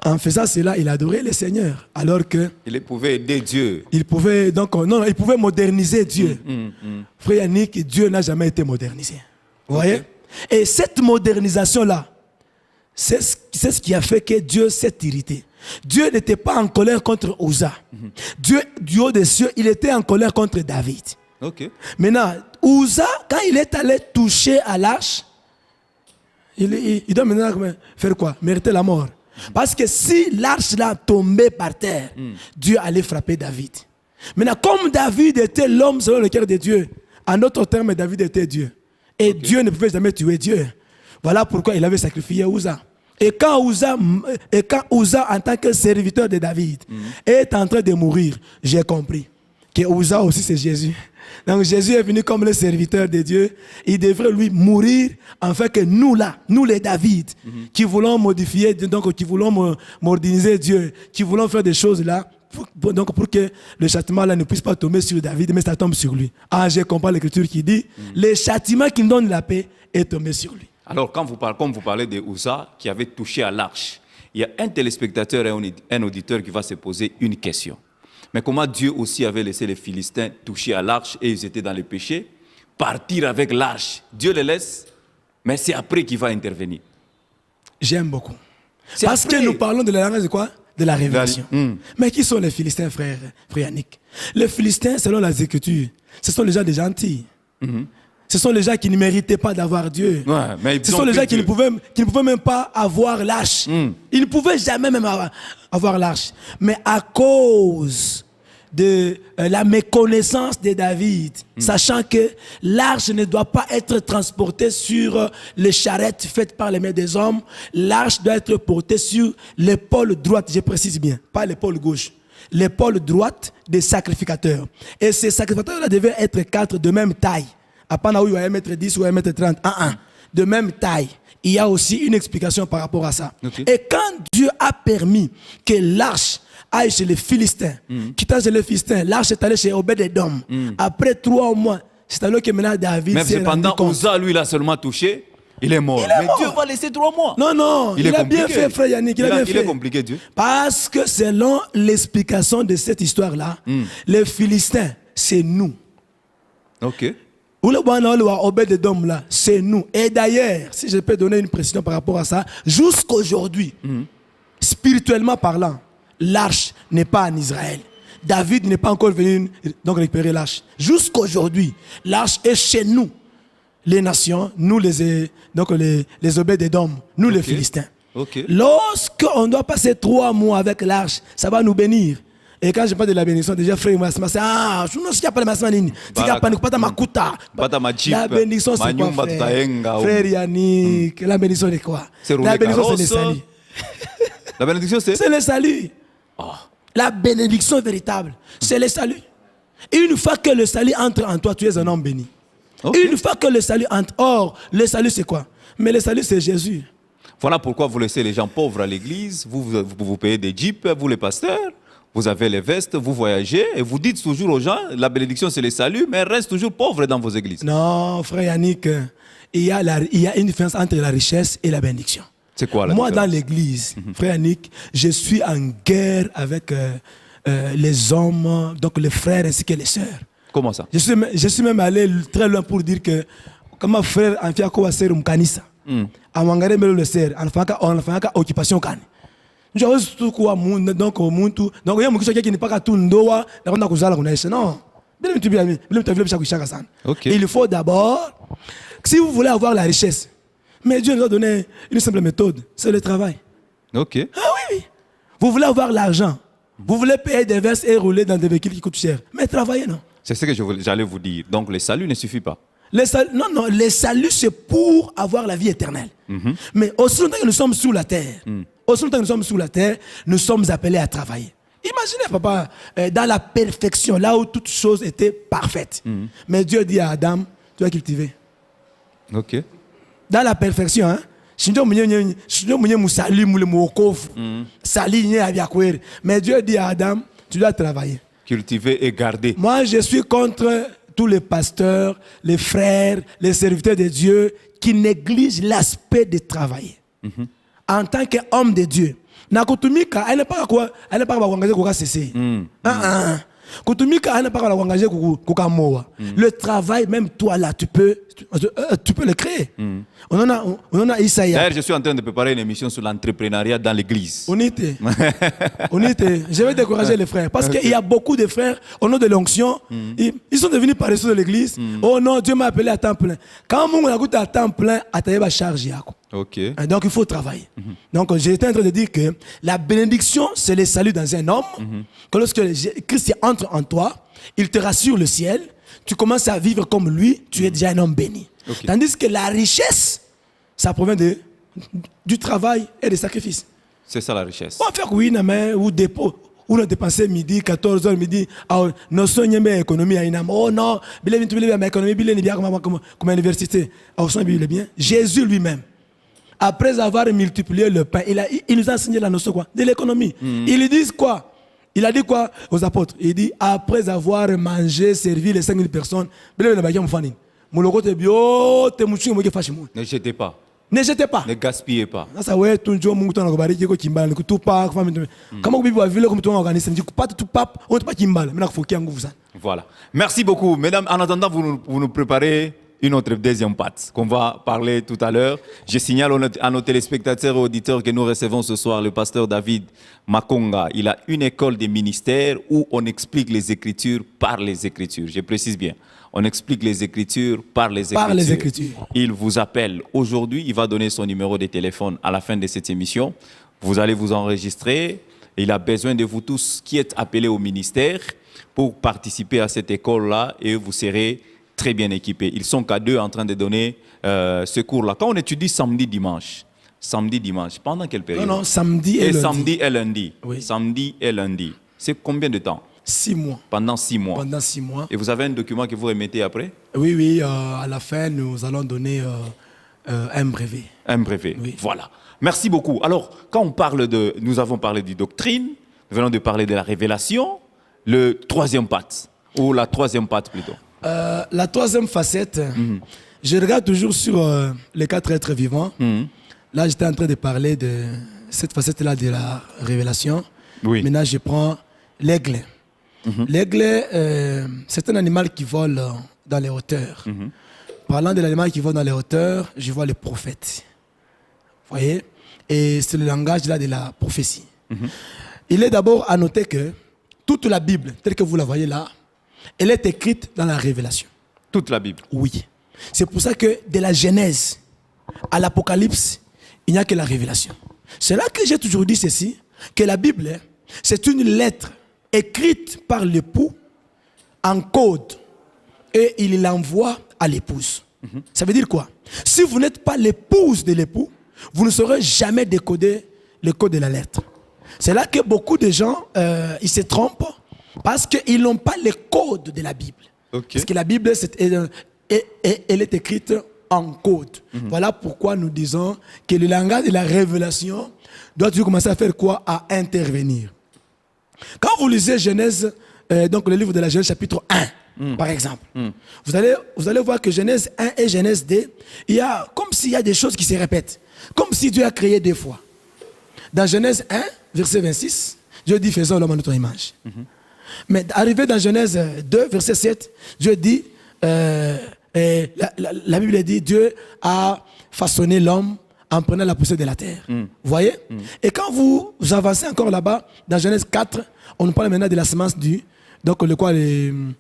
en faisant cela, il adorait le Seigneur, alors que il pouvait aider Dieu. Il pouvait il pouvait moderniser Dieu. Frère Yannick, Dieu n'a jamais été modernisé. Vous voyez? Et cette modernisation-là, c'est ce qui a fait que Dieu s'est irrité. Dieu n'était pas en colère contre Uza. Dieu, du haut des cieux, il était en colère contre David. Maintenant, Uza, quand il est allé toucher à l'arche, il doit maintenant faire quoi? Mériter la mort. Parce que si l'arche là tombait par terre, Dieu allait frapper David. Maintenant, comme David était l'homme selon le cœur de Dieu, en d'autres termes, David était Dieu. Et Dieu ne pouvait jamais tuer Dieu. Voilà pourquoi il avait sacrifié Uza. Et quand Uza, en tant que serviteur de David, est en train de mourir, j'ai compris que Uza aussi c'est Jésus. Donc Jésus est venu comme le serviteur de Dieu. Il devrait lui mourir afin que nous là, nous les David, qui voulons modifier, donc qui voulons moderniser Dieu, qui voulons faire des choses là, pour que le châtiment là ne puisse pas tomber sur David, mais ça tombe sur lui. Je comprends l'écriture qui dit, le châtiment qui nous donne la paix est tombé sur lui. Alors comme vous parlez de Uza qui avait touché à l'arche, il y a un téléspectateur et un auditeur qui va se poser une question. Mais comment Dieu aussi avait laissé les Philistins toucher à l'arche et ils étaient dans le péché, partir avec l'arche? Dieu les laisse, mais c'est après qu'il va intervenir. J'aime beaucoup. Parce que nous parlons de la de quoi? De la révélation. Mais qui sont les Philistins, frère Yannick? Les Philistins, selon la Écriture, ce sont les gens des gentils. Ce sont les gens qui ne méritaient pas d'avoir Dieu. Ce sont les gens qui ne pouvaient même pas avoir l'arche. Ils ne pouvaient jamais même avoir l'arche. Mais à cause de la méconnaissance de David, sachant que l'arche ne doit pas être transportée sur les charrettes faites par les mains des hommes, l'arche doit être portée sur l'épaule droite, je précise bien, pas l'épaule gauche, l'épaule droite des sacrificateurs. Et ces sacrificateurs-là devaient être 4 de même taille. À pas où il y a 1m10 ou 1m30, de même taille. Il y a aussi une explication par rapport à ça. Et quand Dieu a permis que l'arche aille chez les Philistins, quittant chez les Philistins, l'arche est allée chez Obed-Edom. Après 3 mois, c'est alors que maintenant David même cependant, Uza, lui, il a seulement touché, il est mort. Mais Dieu va laisser 3 mois. Non, il a bien fait, frère Yannick. Il est compliqué, Dieu. Parce que selon l'explication de cette histoire-là, les Philistins, c'est nous. Obed-Edom là, c'est nous. Et d'ailleurs, si je peux donner une précision par rapport à ça, jusqu'aujourd'hui, spirituellement parlant, l'arche n'est pas en Israël. David n'est pas encore venu donc récupérer l'arche. Jusqu'aujourd'hui, l'arche est chez nous, les nations, nous les Obed-Edom, nous les Philistins. Lorsqu'on doit passer 3 mois avec l'arche, ça va nous bénir. Et quand je parle de la bénédiction, déjà, frère, moi, c'est ah, je ne sais pas la nini. Tu n'as pas de makuta. La bénédiction, c'est quoi, frère? Frère Yannick, la bénédiction, c'est quoi? La bénédiction, c'est le salut. La bénédiction, c'est le salut. Oh. La bénédiction véritable, c'est le salut. Et une fois que le salut entre en toi, tu es un homme béni. Okay. Une fois que le salut entre, or, le salut, c'est quoi? Mais le salut, c'est Jésus. Voilà pourquoi vous laissez les gens pauvres à l'église, vous payez des jeeps, vous les pasteurs, vous avez les vestes, vous voyagez, et vous dites toujours aux gens, la bénédiction c'est le salut, mais reste toujours pauvre dans vos églises. Non, frère Yannick, il y a une différence entre la richesse et la bénédiction. C'est quoi la Moi, différence? dans l'église, frère Yannick, je suis en guerre avec les hommes, donc les frères ainsi que les sœurs. Comment ça? Je suis même allé très loin pour dire que, comme frère, en fait, quoi, c'est Mkanisa. Amangare melo le ser on faka occupation kani njoo tout quoi donc muntu donc yeye mkisho kile ni paka tu ndoa na kwenda kuzala kunaisha non bila mtu vile kushaka sana. Il faut d'abord, si vous voulez avoir la richesse, mais Dieu nous a donné une simple méthode, c'est le travail. OK. Ah oui. Vous voulez avoir l'argent, vous voulez payer des vestes et rouler dans des véhicules qui coûtent cher, mais travaillez, non? C'est ce que j'allais vous dire. Donc le salut ne suffit pas. Non, le salut, c'est pour avoir la vie éternelle. Mais aussi longtemps que nous sommes sous la terre, nous sommes appelés à travailler. Imaginez, papa, dans la perfection, là où toutes choses étaient parfaites. Mais Dieu dit à Adam, tu vas cultiver. OK. Dans la perfection, hein? Mais Dieu dit à Adam, tu dois travailler. Cultiver et garder. Moi, je suis contre tous les pasteurs, les frères, les serviteurs de Dieu qui négligent l'aspect de travailler. En tant qu'homme de Dieu, Nakutumika, elle n'est pas quoi, elle n'est pas engager pour cesser. Kutumika, elle n'est pas engager pour moa. Le travail, même toi là, tu peux le créer. On en a Isaïe. D'ailleurs, je suis en train de préparer une émission sur l'entrepreneuriat dans l'église. Unité. Je vais décourager les frères. Parce qu'il y a beaucoup de frères, au nom de l'onction, ils sont devenus paresseux de l'église. Oh non, Dieu m'a appelé à temps plein. Quand on a goûté à temps plein, à ta charge. OK. Donc il faut travailler. Donc j'étais en train de dire que la bénédiction, c'est le salut dans un homme. Que lorsque Christ entre en toi, il te rassure le ciel. Tu commences à vivre comme lui, tu es déjà un homme béni. Okay. Tandis que la richesse, ça provient du travail et des sacrifices. C'est ça la richesse. On va faire oui, mais ou dépôt. On a dépensé midi, 14h midi. Nous sommes en économie. Oh non, il y a économie, il y a comme université. Bien. Jésus lui-même, après avoir multiplié le pain, il nous a enseigné la notion quoi? De l'économie. Ils disent quoi? Il a dit quoi aux apôtres? Il dit, après avoir mangé, servi les 5000 personnes, ne jetez pas. Ne jetez pas. Ne gaspillez pas. Voilà. Merci beaucoup. Mesdames, en attendant, vous nous préparez une autre deuxième partie qu'on va parler tout à l'heure. Je signale à nos téléspectateurs et auditeurs que nous recevons ce soir le pasteur David Makonga. Il a une école des ministères où on explique les Écritures par les Écritures. Je précise bien. On explique les Écritures par les Écritures. Par les Écritures. Il vous appelle aujourd'hui. Il va donner son numéro de téléphone à la fin de cette émission. Vous allez vous enregistrer. Il a besoin de vous tous qui êtes appelés au ministère pour participer à cette école-là et vous serez très bien équipés. Ils sont qu'à deux en train de donner ce cours-là. Quand on étudie samedi, dimanche, pendant quelle période? Non, samedi et lundi. Samedi et lundi. Oui. Samedi et lundi. C'est combien de temps? 6 mois. Pendant 6 mois. Pendant 6 mois. Et vous avez un document que vous remettez après? Oui, à la fin, nous allons donner un brevet. Un brevet, oui. Voilà. Merci beaucoup. Alors, quand on parle nous avons parlé de doctrine, nous venons de parler de la révélation, le troisième patte, ou la troisième patte plutôt. La troisième facette, je regarde toujours sur les 4 êtres vivants. Là, j'étais en train de parler de cette facette-là de la révélation. Oui. Maintenant, je prends l'aigle. L'aigle, c'est un animal qui vole dans les hauteurs. Parlant de l'animal qui vole dans les hauteurs, je vois le prophète. Vous voyez? Et c'est le langage là de la prophétie. Il est d'abord à noter que toute la Bible, telle que vous la voyez là, elle est écrite dans la révélation. Toute la Bible? Oui. C'est pour ça que de la Genèse à l'Apocalypse, il n'y a que la révélation. C'est là que j'ai toujours dit ceci, que la Bible, c'est une lettre écrite par l'époux en code et il l'envoie à l'épouse. Ça veut dire quoi? Si vous n'êtes pas l'épouse de l'époux, vous ne saurez jamais décoder le code de la lettre. C'est là que beaucoup de gens ils se trompent parce qu'ils n'ont pas le code de la Bible. Parce que la Bible, elle est écrite en code. Voilà pourquoi nous disons que le langage de la révélation doit toujours commencer à faire quoi? À intervenir. Quand vous lisez Genèse, donc le livre de la Genèse chapitre 1, par exemple, vous allez voir que Genèse 1 et Genèse 2, il y a comme s'il y a des choses qui se répètent. Comme si Dieu a créé deux fois. Dans Genèse 1, verset 26, Dieu dit faisons l'homme à notre image. Mais arrivé dans Genèse 2, verset 7, Dieu dit, la Bible dit, Dieu a façonné l'homme en prenant la poussière de la terre. Vous voyez? Et quand vous avancez encore là-bas, dans Genèse 4, on nous parle maintenant de la semence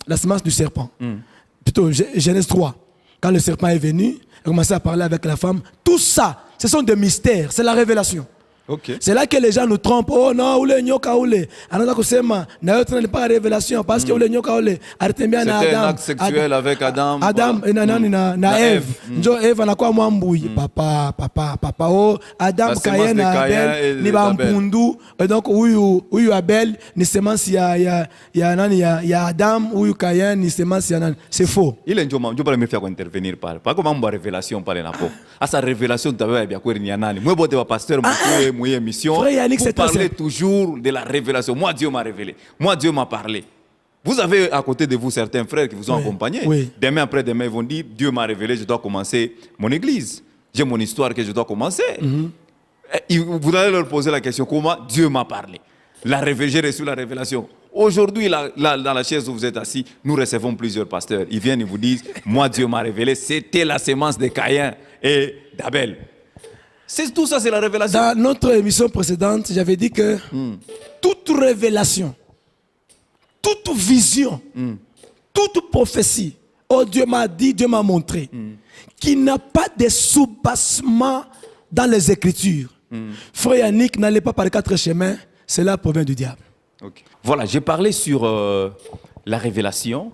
la semence du serpent. Plutôt Genèse 3, quand le serpent est venu, il a commencé à parler avec la femme. Tout ça, ce sont des mystères, c'est la révélation. C'est là que les gens nous trompent. Oh non, ou le nyoka ou le. Ananda kusema, na yote n'est pas révélation parce que ou le nyoka ou le. C'était un acte sexuel avec Adam. Adam et na Ève. Njo Ève anakuwa mwambui. Papa. Oh, Adam Caïn na Abel ni bampundu. Donc uyu Abel ni semence ya Adam, uyu Caïn ni semence ya nani. C'est faux. Il est njoma, njoma me faire intervenir par. Pas comme une révélation par na po. À sa révélation t'avais bien quoi ni nani. Moi bote wa pasteur mon émission, vous parlez toujours de la révélation. Moi, Dieu m'a révélé. Moi, Dieu m'a parlé. Vous avez à côté de vous certains frères qui vous ont accompagné. Demain après demain, ils vont dire, Dieu m'a révélé, je dois commencer mon église. J'ai mon histoire que je dois commencer. Vous allez leur poser la question, comment Dieu m'a parlé? J'ai reçu la révélation. Aujourd'hui, dans la chaise où vous êtes assis, nous recevons plusieurs pasteurs. Ils viennent et vous disent, moi, Dieu m'a révélé, c'était la semence de Caïn et d'Abel. Tout ça, c'est la révélation. Dans notre émission précédente, j'avais dit que toute révélation, toute vision, toute prophétie, oh Dieu m'a dit, Dieu m'a montré, qu'il n'a pas de soubassement dans les Écritures. Frère Yannick, n'allez pas par les quatre chemins, cela provient du diable. Voilà, j'ai parlé sur la révélation.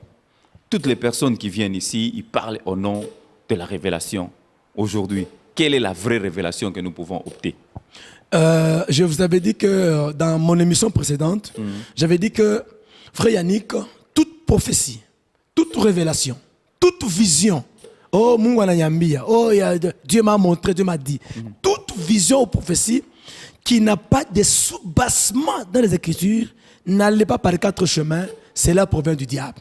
Toutes les personnes qui viennent ici, ils parlent au nom de la révélation aujourd'hui. Quelle est la vraie révélation que nous pouvons opter? Je vous avais dit que dans mon émission précédente, j'avais dit que, frère Yannick, toute prophétie, toute révélation, toute vision, oh, Dieu m'a montré, Dieu m'a dit, toute vision ou prophétie qui n'a pas de soubassement dans les Écritures, n'allez pas par les quatre chemins, cela provient du diable.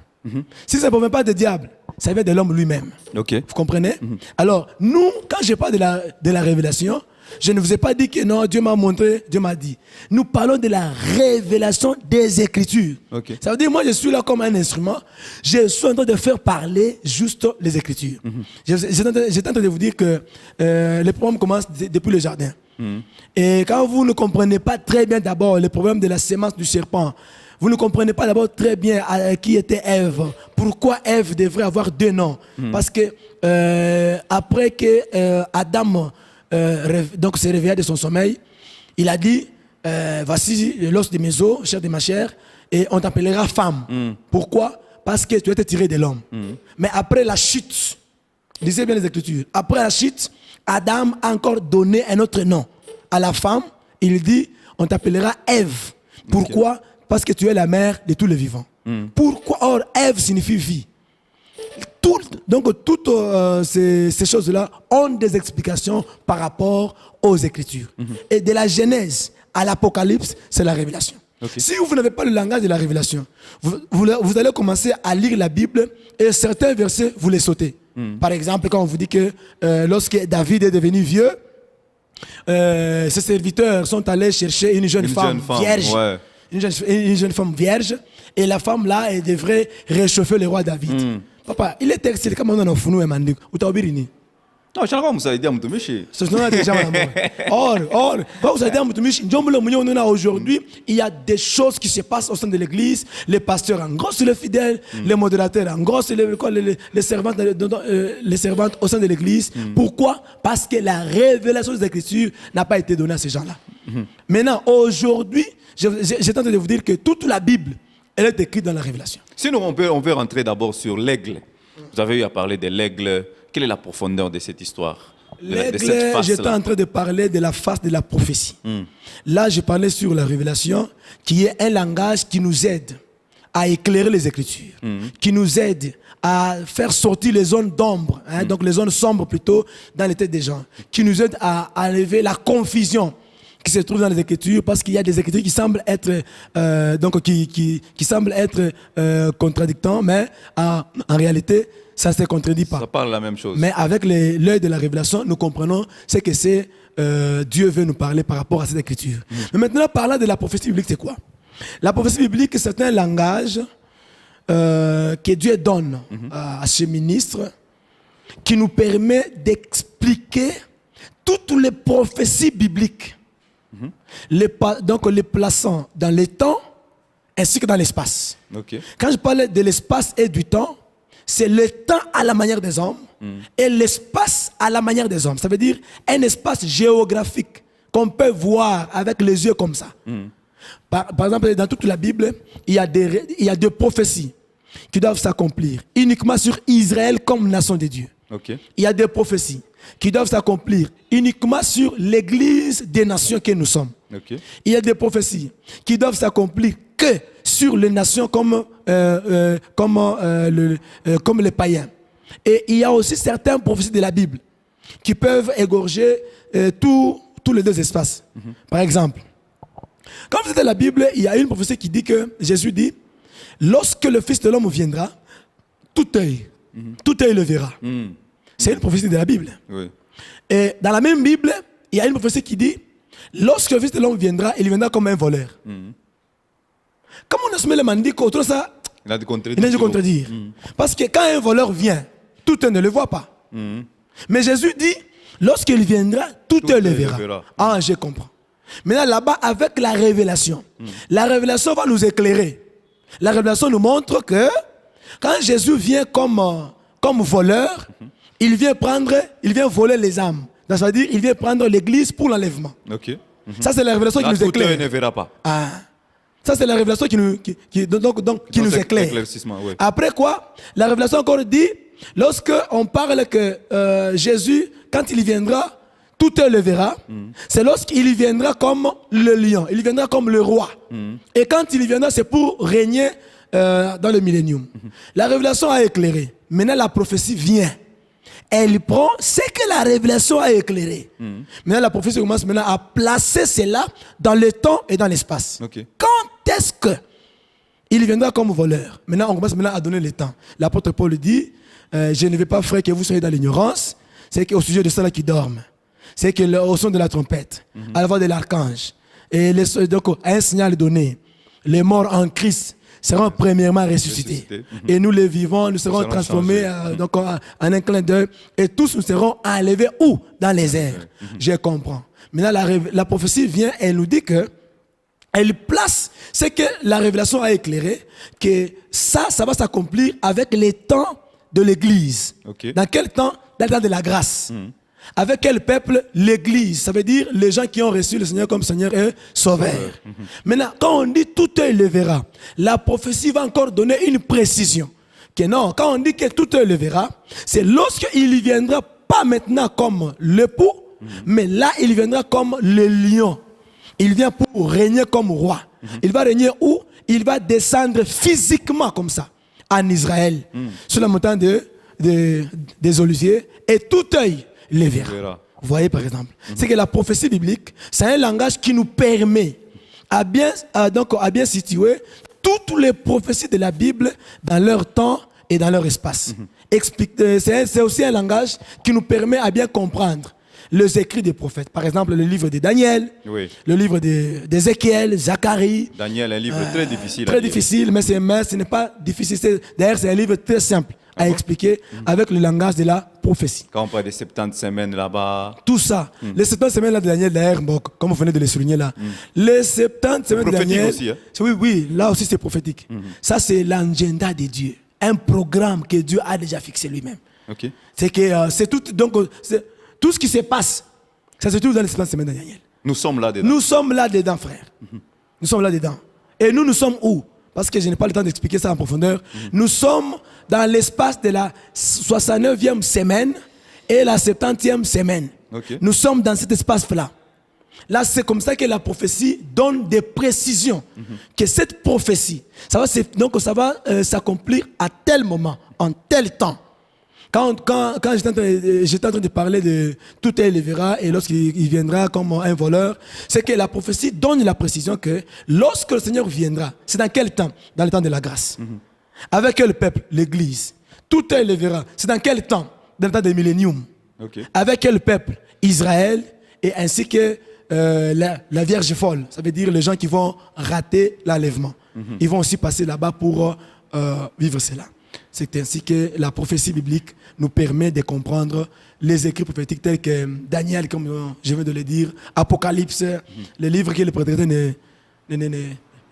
Si ça ne provient pas du diable, ça vient de l'homme lui-même. Vous comprenez? Alors, nous, quand je parle de la révélation, je ne vous ai pas dit que non, Dieu m'a montré, Dieu m'a dit. Nous parlons de la révélation des Écritures. Ça veut dire, moi, je suis là comme un instrument. Je suis en train de faire parler juste les Écritures. J'étais en train de vous dire que les problèmes commencent depuis le jardin. Et quand vous ne comprenez pas très bien d'abord le problème de la sémence du serpent, vous ne comprenez pas d'abord très bien qui était Ève. Pourquoi Ève devrait avoir deux noms? Parce que après que Adam donc s'est réveillé de son sommeil, il a dit voici l'os de mes os, chair de ma chair, et on t'appellera femme. Pourquoi? Parce que tu as été tiré de l'homme. Mais après la chute, lisez bien les Écritures, après la chute, Adam a encore donné un autre nom à la femme. Il dit on t'appellera Ève. Pourquoi? Parce que tu es la mère de tous les vivants. Pourquoi? Or, Ève signifie vie. Donc, toutes ces choses-là ont des explications par rapport aux Écritures. Et de la Genèse à l'Apocalypse, c'est la révélation. Si vous n'avez pas le langage de la révélation, vous allez commencer à lire la Bible et certains versets, vous les sautez. Par exemple, quand on vous dit que lorsque David est devenu vieux, ses serviteurs sont allés chercher une jeune femme vierge. Une jeune femme vierge, et la femme là, elle devrait réchauffer le roi David. Papa, il est texte comme on a funu et mandik. Ou t'as oublié ni? Non, je ne sais pas si vous avez ce sont des gens à la mort. Or, vous avez dit, aujourd'hui, il y a des choses qui se passent au sein de l'église. Les pasteurs engrossent les fidèles, les modérateurs engrossent les servantes au sein de l'église. Pourquoi? Parce que la révélation des Écritures n'a pas été donnée à ces gens-là. Maintenant, aujourd'hui, j'ai tenté de vous dire que toute la Bible elle est écrite dans la Révélation. Sinon, on peut rentrer d'abord sur l'aigle. Vous avez eu à parler de l'aigle. Quelle est la profondeur de cette histoire? L'aigle, j'étais en train de parler de la face de la prophétie. Là, je parlais sur la Révélation, qui est un langage qui nous aide à éclairer les Écritures, qui nous aide à faire sortir les zones d'ombre, donc les zones sombres plutôt, dans les têtes des gens, qui nous aide à enlever la confusion qui se trouve dans les Écritures, parce qu'il y a des Écritures qui semblent être, qui semblent être contradictoires, mais en réalité, ça ne se contredit pas. Ça parle la même chose. Mais avec l'œil de la révélation, nous comprenons ce que c'est Dieu veut nous parler par rapport à cette écriture. Mais maintenant, parlant de la prophétie biblique, c'est quoi? La prophétie biblique, c'est un langage que Dieu donne à ses ministres qui nous permet d'expliquer toutes les prophéties bibliques, donc les plaçant dans le temps ainsi que dans l'espace. Okay. Quand je parle de l'espace et du temps, c'est le temps à la manière des hommes et l'espace à la manière des hommes. Ça veut dire un espace géographique qu'on peut voir avec les yeux comme ça. Par exemple, dans toute la Bible, il y a des prophéties qui doivent s'accomplir uniquement sur Israël comme nation de Dieu. Okay. Il y a des prophéties qui doivent s'accomplir uniquement sur l'Église des nations que nous sommes. Okay. Il y a des prophéties qui doivent s'accomplir que sur les nations comme les païens. Et il y a aussi certaines prophéties de la Bible qui peuvent égorger tous les deux espaces. Par exemple, quand vous êtes dans la Bible, il y a une prophétie qui dit que Jésus dit, lorsque le Fils de l'homme viendra, tout œil le verra. C'est une prophétie de la Bible. Oui. Et dans la même Bible, il y a une prophétie qui dit, lorsque le Fils de l'homme viendra, il viendra comme un voleur. Comme on a semé le mandit, contre ça, il a dû contredire. Parce que quand un voleur vient, tout œil ne le voit pas. Mais Jésus dit, lorsqu'il viendra, tout œil le verra. Ah, je comprends. Maintenant, là-bas, avec la révélation va nous éclairer. La révélation nous montre que quand Jésus vient comme voleur, il vient voler les âmes. Ça veut dire qu'il vient prendre l'église pour l'enlèvement. Okay. Ça, c'est la révélation qui nous éclaire. Tout œil ne verra pas. Ah. Ça, c'est la révélation qui nous éclaire. Oui. Après quoi, la révélation encore dit, lorsque on parle que Jésus, quand il viendra, tout œil le verra. C'est lorsqu'il viendra comme le lion, il viendra comme le roi. Et quand il viendra, c'est pour régner dans le millénium. La révélation a éclairé. Maintenant, la prophétie vient. Elle prend ce que la révélation a éclairé. Maintenant, la prophétie commence maintenant à placer cela dans le temps et dans l'espace. Okay. Quand est-ce que il viendra comme voleur? Maintenant, on commence maintenant à donner le temps. L'apôtre Paul dit, je ne veux pas, frère, que vous soyez dans l'ignorance. C'est qu'au sujet de ceux-là qui dorment, c'est qu'au son de la trompette, à la voix de l'archange, et donc, à un signal donné, les morts en Christ seront premièrement ressuscités. Et nous les vivants, nous serons transformés donc, en un clin d'œil. Et tous nous serons enlevés où? Dans les airs. Je comprends. Maintenant, la prophétie vient et elle nous dit que elle place ce que la révélation a éclairé, que ça va s'accomplir avec les temps de l'Église. Okay. Dans quel temps? Dans le temps de la grâce. Avec quel peuple? L'Église. Ça veut dire les gens qui ont reçu le Seigneur comme Seigneur et Sauveur. Maintenant, quand on dit tout œil le verra, la prophétie va encore donner une précision. Que non, quand on dit que tout œil le verra, c'est lorsqu'il viendra pas maintenant comme l'époux, mais là il viendra comme le lion. Il vient pour régner comme roi. Il va régner où? Il va descendre physiquement comme ça, en Israël, sur la montagne des Oliviers, et tout œil le verra. Vous voyez par exemple, c'est que la prophétie biblique, c'est un langage qui nous permet à bien situer toutes les prophéties de la Bible dans leur temps et dans leur espace. C'est aussi un langage qui nous permet à bien comprendre les écrits des prophètes. Par exemple, le livre de Daniel, le livre d'Ézéchiel, Zacharie. Daniel, un livre très difficile. Très difficile, mais ce n'est pas difficile. D'ailleurs, c'est un livre très simple à expliquer avec le langage de la prophétie. Quand on parle des 70 semaines là-bas. Tout ça. Les 70 semaines là de Daniel, d'ailleurs, bon, comme vous venez de le souligner là. Les 70 semaines de Daniel. Aussi, hein? Oui, là aussi c'est prophétique. Ça, c'est l'agenda de Dieu. Un programme que Dieu a déjà fixé lui-même. Okay. C'est que c'est tout. Donc, tout ce qui se passe, ça se trouve dans les 70 semaines de Daniel. Nous sommes là dedans. Nous sommes là dedans, frère. Nous sommes là dedans. Et nous sommes où? parce que je n'ai pas le temps d'expliquer ça en profondeur. Nous sommes dans l'espace de la 69e semaine et la 70e semaine. Okay. Nous sommes dans cet espace-là. Là, c'est comme ça que la prophétie donne des précisions. Que cette prophétie, ça va s'accomplir à tel moment, en tel temps. Quand j'étais en train de parler de tout élèvera et lorsqu'il viendra comme un voleur, c'est que la prophétie donne la précision que lorsque le Seigneur viendra, c'est dans quel temps? Dans le temps de la grâce. Avec quel peuple? L'Église. Tout élèvera. C'est dans quel temps? Dans le temps des milléniums. Okay. Avec quel peuple? Israël et ainsi que la Vierge folle. Ça veut dire les gens qui vont rater l'enlèvement. Ils vont aussi passer là-bas pour vivre cela. C'est ainsi que la prophétie biblique nous permet de comprendre les écrits prophétiques tels que Daniel, comme je viens de le dire, Apocalypse, les livres que les prêtres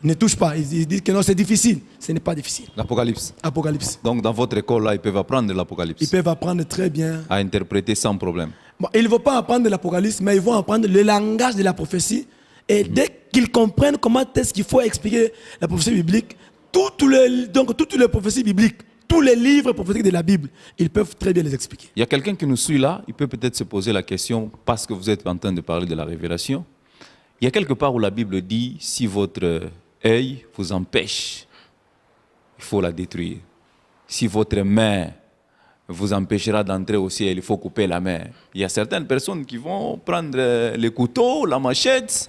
ne touchent pas. Ils disent que non, c'est difficile. Ce n'est pas difficile. L'Apocalypse. Apocalypse. Donc dans votre école, là, ils peuvent apprendre l'Apocalypse. Ils peuvent apprendre très bien. À interpréter sans problème. Bon, ils ne vont pas apprendre l'Apocalypse, mais ils vont apprendre le langage de la prophétie. Et dès qu'ils comprennent comment est-ce qu'il faut expliquer la prophétie biblique, toutes les prophéties bibliques, tous les livres prophétiques de la Bible, ils peuvent très bien les expliquer. Il y a quelqu'un qui nous suit là, il peut peut-être se poser la question, parce que vous êtes en train de parler de la révélation. Il y a quelque part où la Bible dit, si votre œil vous empêche, il faut la détruire. Si votre main vous empêchera d'entrer au ciel, il faut couper la main. Il y a certaines personnes qui vont prendre les couteaux, la machette,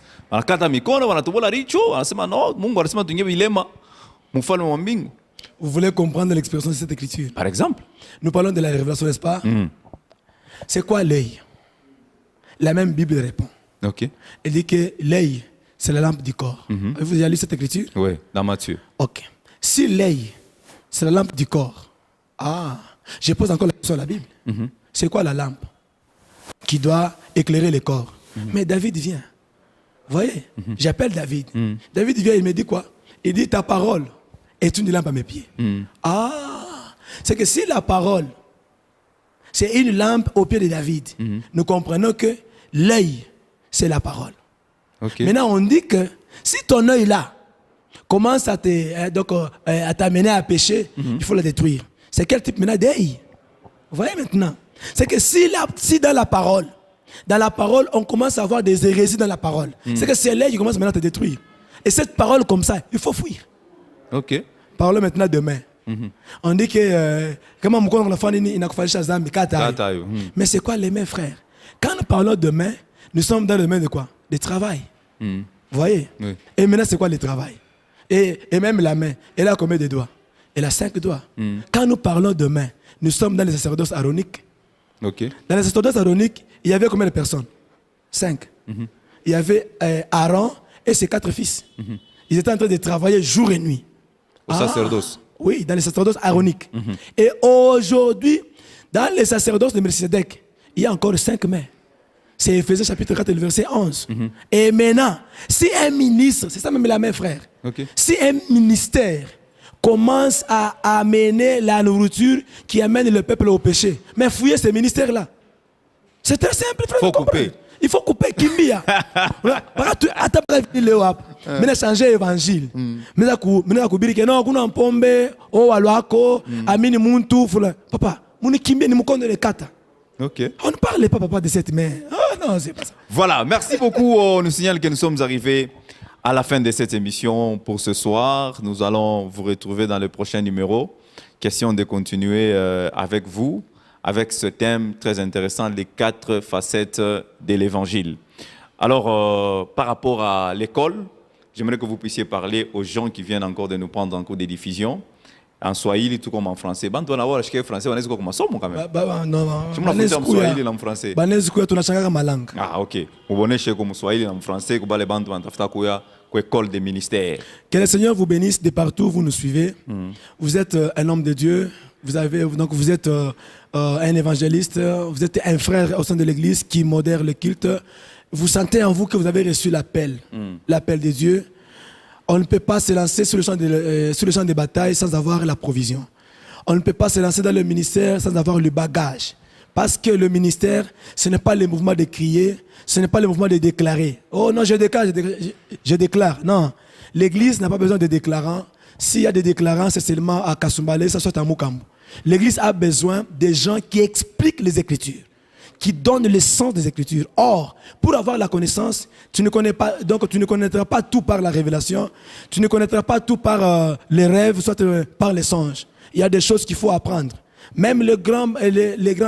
vous voulez comprendre l'expression de cette écriture? Par exemple. Nous parlons de la révélation, n'est-ce pas? C'est quoi l'œil? La même Bible répond. Okay. Elle dit que l'œil, c'est la lampe du corps. Vous avez lu cette écriture? Oui, dans Matthieu. Ok. Si l'œil, c'est la lampe du corps, je pose encore la question à la Bible. C'est quoi la lampe qui doit éclairer le corps? Mais David vient. Vous voyez? J'appelle David. David vient, il me dit quoi? Il dit, ta parole est une lampe à mes pieds. C'est que si la parole, c'est une lampe aux pieds de David, nous comprenons que l'œil, c'est la parole. Okay. Maintenant, on dit que si ton œil là commence à t'amener à pécher, il faut le détruire. C'est quel type maintenant d'œil? Vous voyez maintenant? C'est que si dans la parole, on commence à avoir des hérésies dans la parole, c'est que c'est l'œil qui commence maintenant à te détruire. Et cette parole comme ça, il faut fuir. Ok. Parlons maintenant de main. On dit que mais c'est quoi les mains, frères? Quand nous parlons de main, nous sommes dans le domaine de quoi? De travail. Vous voyez? Oui. Et maintenant, c'est quoi le travail? Et même la main, elle a combien de doigts? Elle a 5 doigts. Quand nous parlons de main, nous sommes dans les sacerdoces aaroniques. Okay. Dans les sacerdoces aaroniques, il y avait combien de personnes? 5. Il y avait Aaron et ses 4 fils. Ils étaient en train de travailler jour et nuit. Au sacerdoce? Oui, dans les sacerdoces aaroniques. Et aujourd'hui, dans les sacerdoces de Melchisedec, il y a encore 5 mains. C'est Éphésiens chapitre 4, le verset 11. Et maintenant, si un ministre, c'est ça même la main, frère, si un ministère commence à amener la nourriture qui amène le peuple au péché, mais fouiller ces ministères-là, c'est très simple, frère. Il faut couper. Il faut couper Kimbia. Maintenant, changer l'évangile. Maintenant, kubiri que non, kuna mpombe, o walwako, amini muntu, papa, muni Kimbia ni mukondo le kata. Okay. On ne parle pas, papa, de cette main. Non, c'est pas ça. Voilà, merci beaucoup. On nous signale que nous sommes arrivés à la fin de cette émission pour ce soir. Nous allons vous retrouver dans le prochain numéro. Question de continuer avec vous, avec ce thème très intéressant, les 4 facettes de l'évangile. Alors, par rapport à l'école, j'aimerais que vous puissiez parler aux gens qui viennent encore de nous prendre en cours de diffusion. En swahili tout comme en français. Bantu wanaona shike français wanaweza kwa masomo kama. Non. En swahili na mfrançais. Banaweza kuwa tunachanganya malanga. Ah OK. Muboneshe kwa mswahili na mfrançais kubale bantu wanatafuta kuya kwa école des ministères. Que le Seigneur vous bénisse de partout où vous nous suivez. Vous êtes un homme de Dieu, vous êtes un évangéliste, vous êtes un frère au sein de l'église qui modère le culte. Vous sentez en vous que vous avez reçu l'appel de Dieu. On ne peut pas se lancer sur le champ de bataille sans avoir la provision. On ne peut pas se lancer dans le ministère sans avoir le bagage. Parce que le ministère, ce n'est pas le mouvement de crier, ce n'est pas le mouvement de déclarer. Oh non, je déclare. Non, l'église n'a pas besoin de déclarants. s'il y a des déclarants, c'est seulement à Kasumbalé, ça soit à Mukambo. L'Église a besoin des gens qui expliquent les Écritures, qui donnent le sens des Écritures. Or, pour avoir la connaissance, tu ne connaîtras pas tout par la révélation, tu ne connaîtras pas tout par les rêves, soit par les songes. Il y a des choses qu'il faut apprendre. Même le grand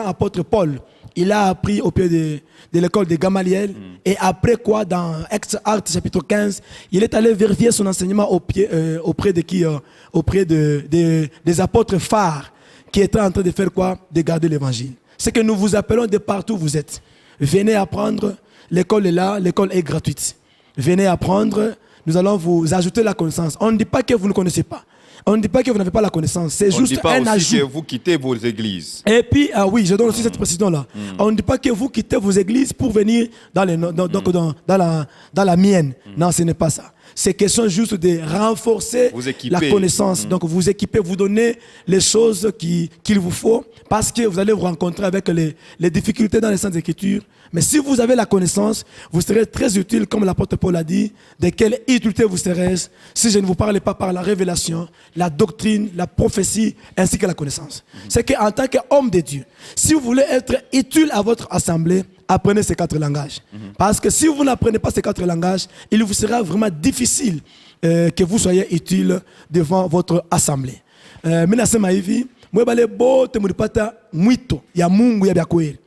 apôtre Paul, il a appris au pied de l'école de Gamaliel. Et après quoi, dans Actes chapitre 15, il est allé vérifier son enseignement auprès de qui? Auprès des apôtres phares qui étaient en train de faire quoi? De garder l'évangile. C'est que nous vous appelons de partout où vous êtes. Venez apprendre, l'école est là, l'école est gratuite. Venez apprendre, nous allons vous ajouter la connaissance. On ne dit pas que vous ne connaissez pas. On ne dit pas que vous n'avez pas la connaissance, c'est juste un ajout. On ne dit pas que vous quittez vos églises. Et puis, oui, je donne aussi cette précision-là. On ne dit pas que vous quittez vos églises pour venir dans la mienne. Non, ce n'est pas ça. C'est question juste de renforcer la connaissance. Donc, vous équipez, vous donnez les choses qu'il vous faut parce que vous allez vous rencontrer avec les difficultés dans les Saintes Écritures. Mais si vous avez la connaissance, vous serez très utile, comme l'apôtre Paul a dit. De quelle utilité vous serez si je ne vous parle pas par la révélation, la doctrine, la prophétie, ainsi que la connaissance. C'est qu'en tant qu'homme de Dieu, si vous voulez être utile à votre assemblée, apprenez ces 4 langages. Parce que si vous n'apprenez pas ces 4 langages, il vous sera vraiment difficile que vous soyez utile devant votre assemblée. Minasema hivi, mwebale bote mulipata mwito ya Mungu ya byakweli.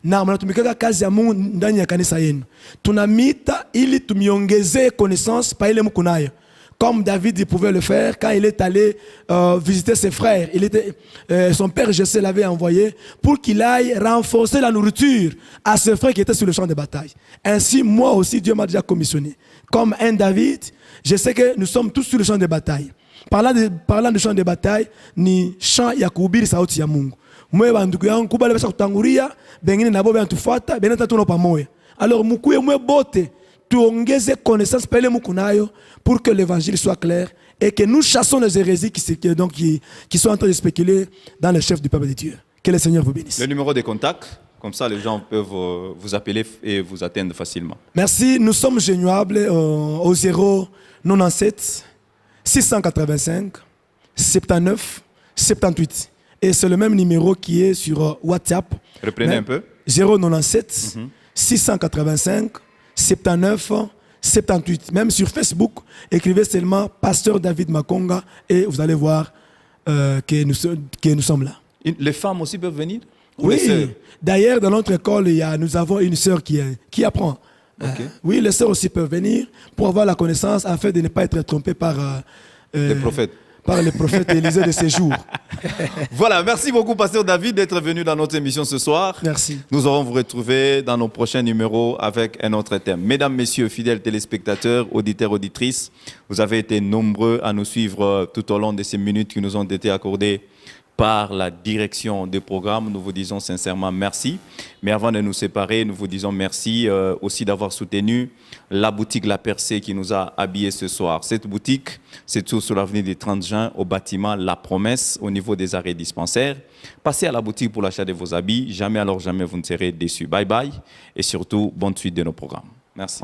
Na mnatumikaka kazi ya Mungu ndani ya kanisa yenu. Tunamita ili tumiongezee connaissance pa ile mko nayo. Comme David il pouvait le faire quand il est allé visiter ses frères. Son père Jessé l'avait envoyé pour qu'il aille renforcer la nourriture à ses frères qui étaient sur le champ de bataille. Ainsi, moi aussi, Dieu m'a déjà commissionné. Comme un David, je sais que nous sommes tous sur le champ de bataille. Parlant du champ de bataille, ni champ ya kuhubiri sauti ya Mungu. Mwe bandugu yangu kubale basa kutangulia, bengine nabo bantufuata, bengine tatuno pamoja. Alors mukuye mwe bote tuongeze connaissance pele mukunayo pour que l'évangile soit clair et que nous chassons les hérésies qui sont en train de spéculer dans le chef du peuple de Dieu. Que le Seigneur vous bénisse. Le numéro de contact, comme ça les gens peuvent vous appeler et vous atteindre facilement. Merci, nous sommes joignables au 097 685 79 78. Et c'est le même numéro qui est sur WhatsApp. Reprenez un peu. 097 685 79 78. Même sur Facebook, écrivez seulement Pasteur David Makonga et vous allez voir que nous sommes là. Les femmes aussi peuvent venir? Oui. D'ailleurs, dans notre école, nous avons une sœur qui apprend. Okay. Oui, les sœurs aussi peuvent venir pour avoir la connaissance afin de ne pas être trompés par les prophètes. Par le prophète Élisée de ces jours. Voilà, merci beaucoup Pasteur David d'être venu dans notre émission ce soir. Merci. Nous allons vous retrouver dans nos prochains numéros avec un autre thème. Mesdames, messieurs, fidèles téléspectateurs, auditeurs, auditrices, vous avez été nombreux à nous suivre tout au long de ces minutes qui nous ont été accordées par la direction du programme. Nous vous disons sincèrement merci. Mais avant de nous séparer, nous vous disons merci aussi d'avoir soutenu la boutique La Percée qui nous a habillés ce soir. Cette boutique, c'est tout sur l'avenue des 30 juin au bâtiment La Promesse au niveau des arrêts dispensaires. Passez à la boutique pour l'achat de vos habits. Jamais alors jamais vous ne serez déçus. Bye bye et surtout bonne suite de nos programmes. Merci.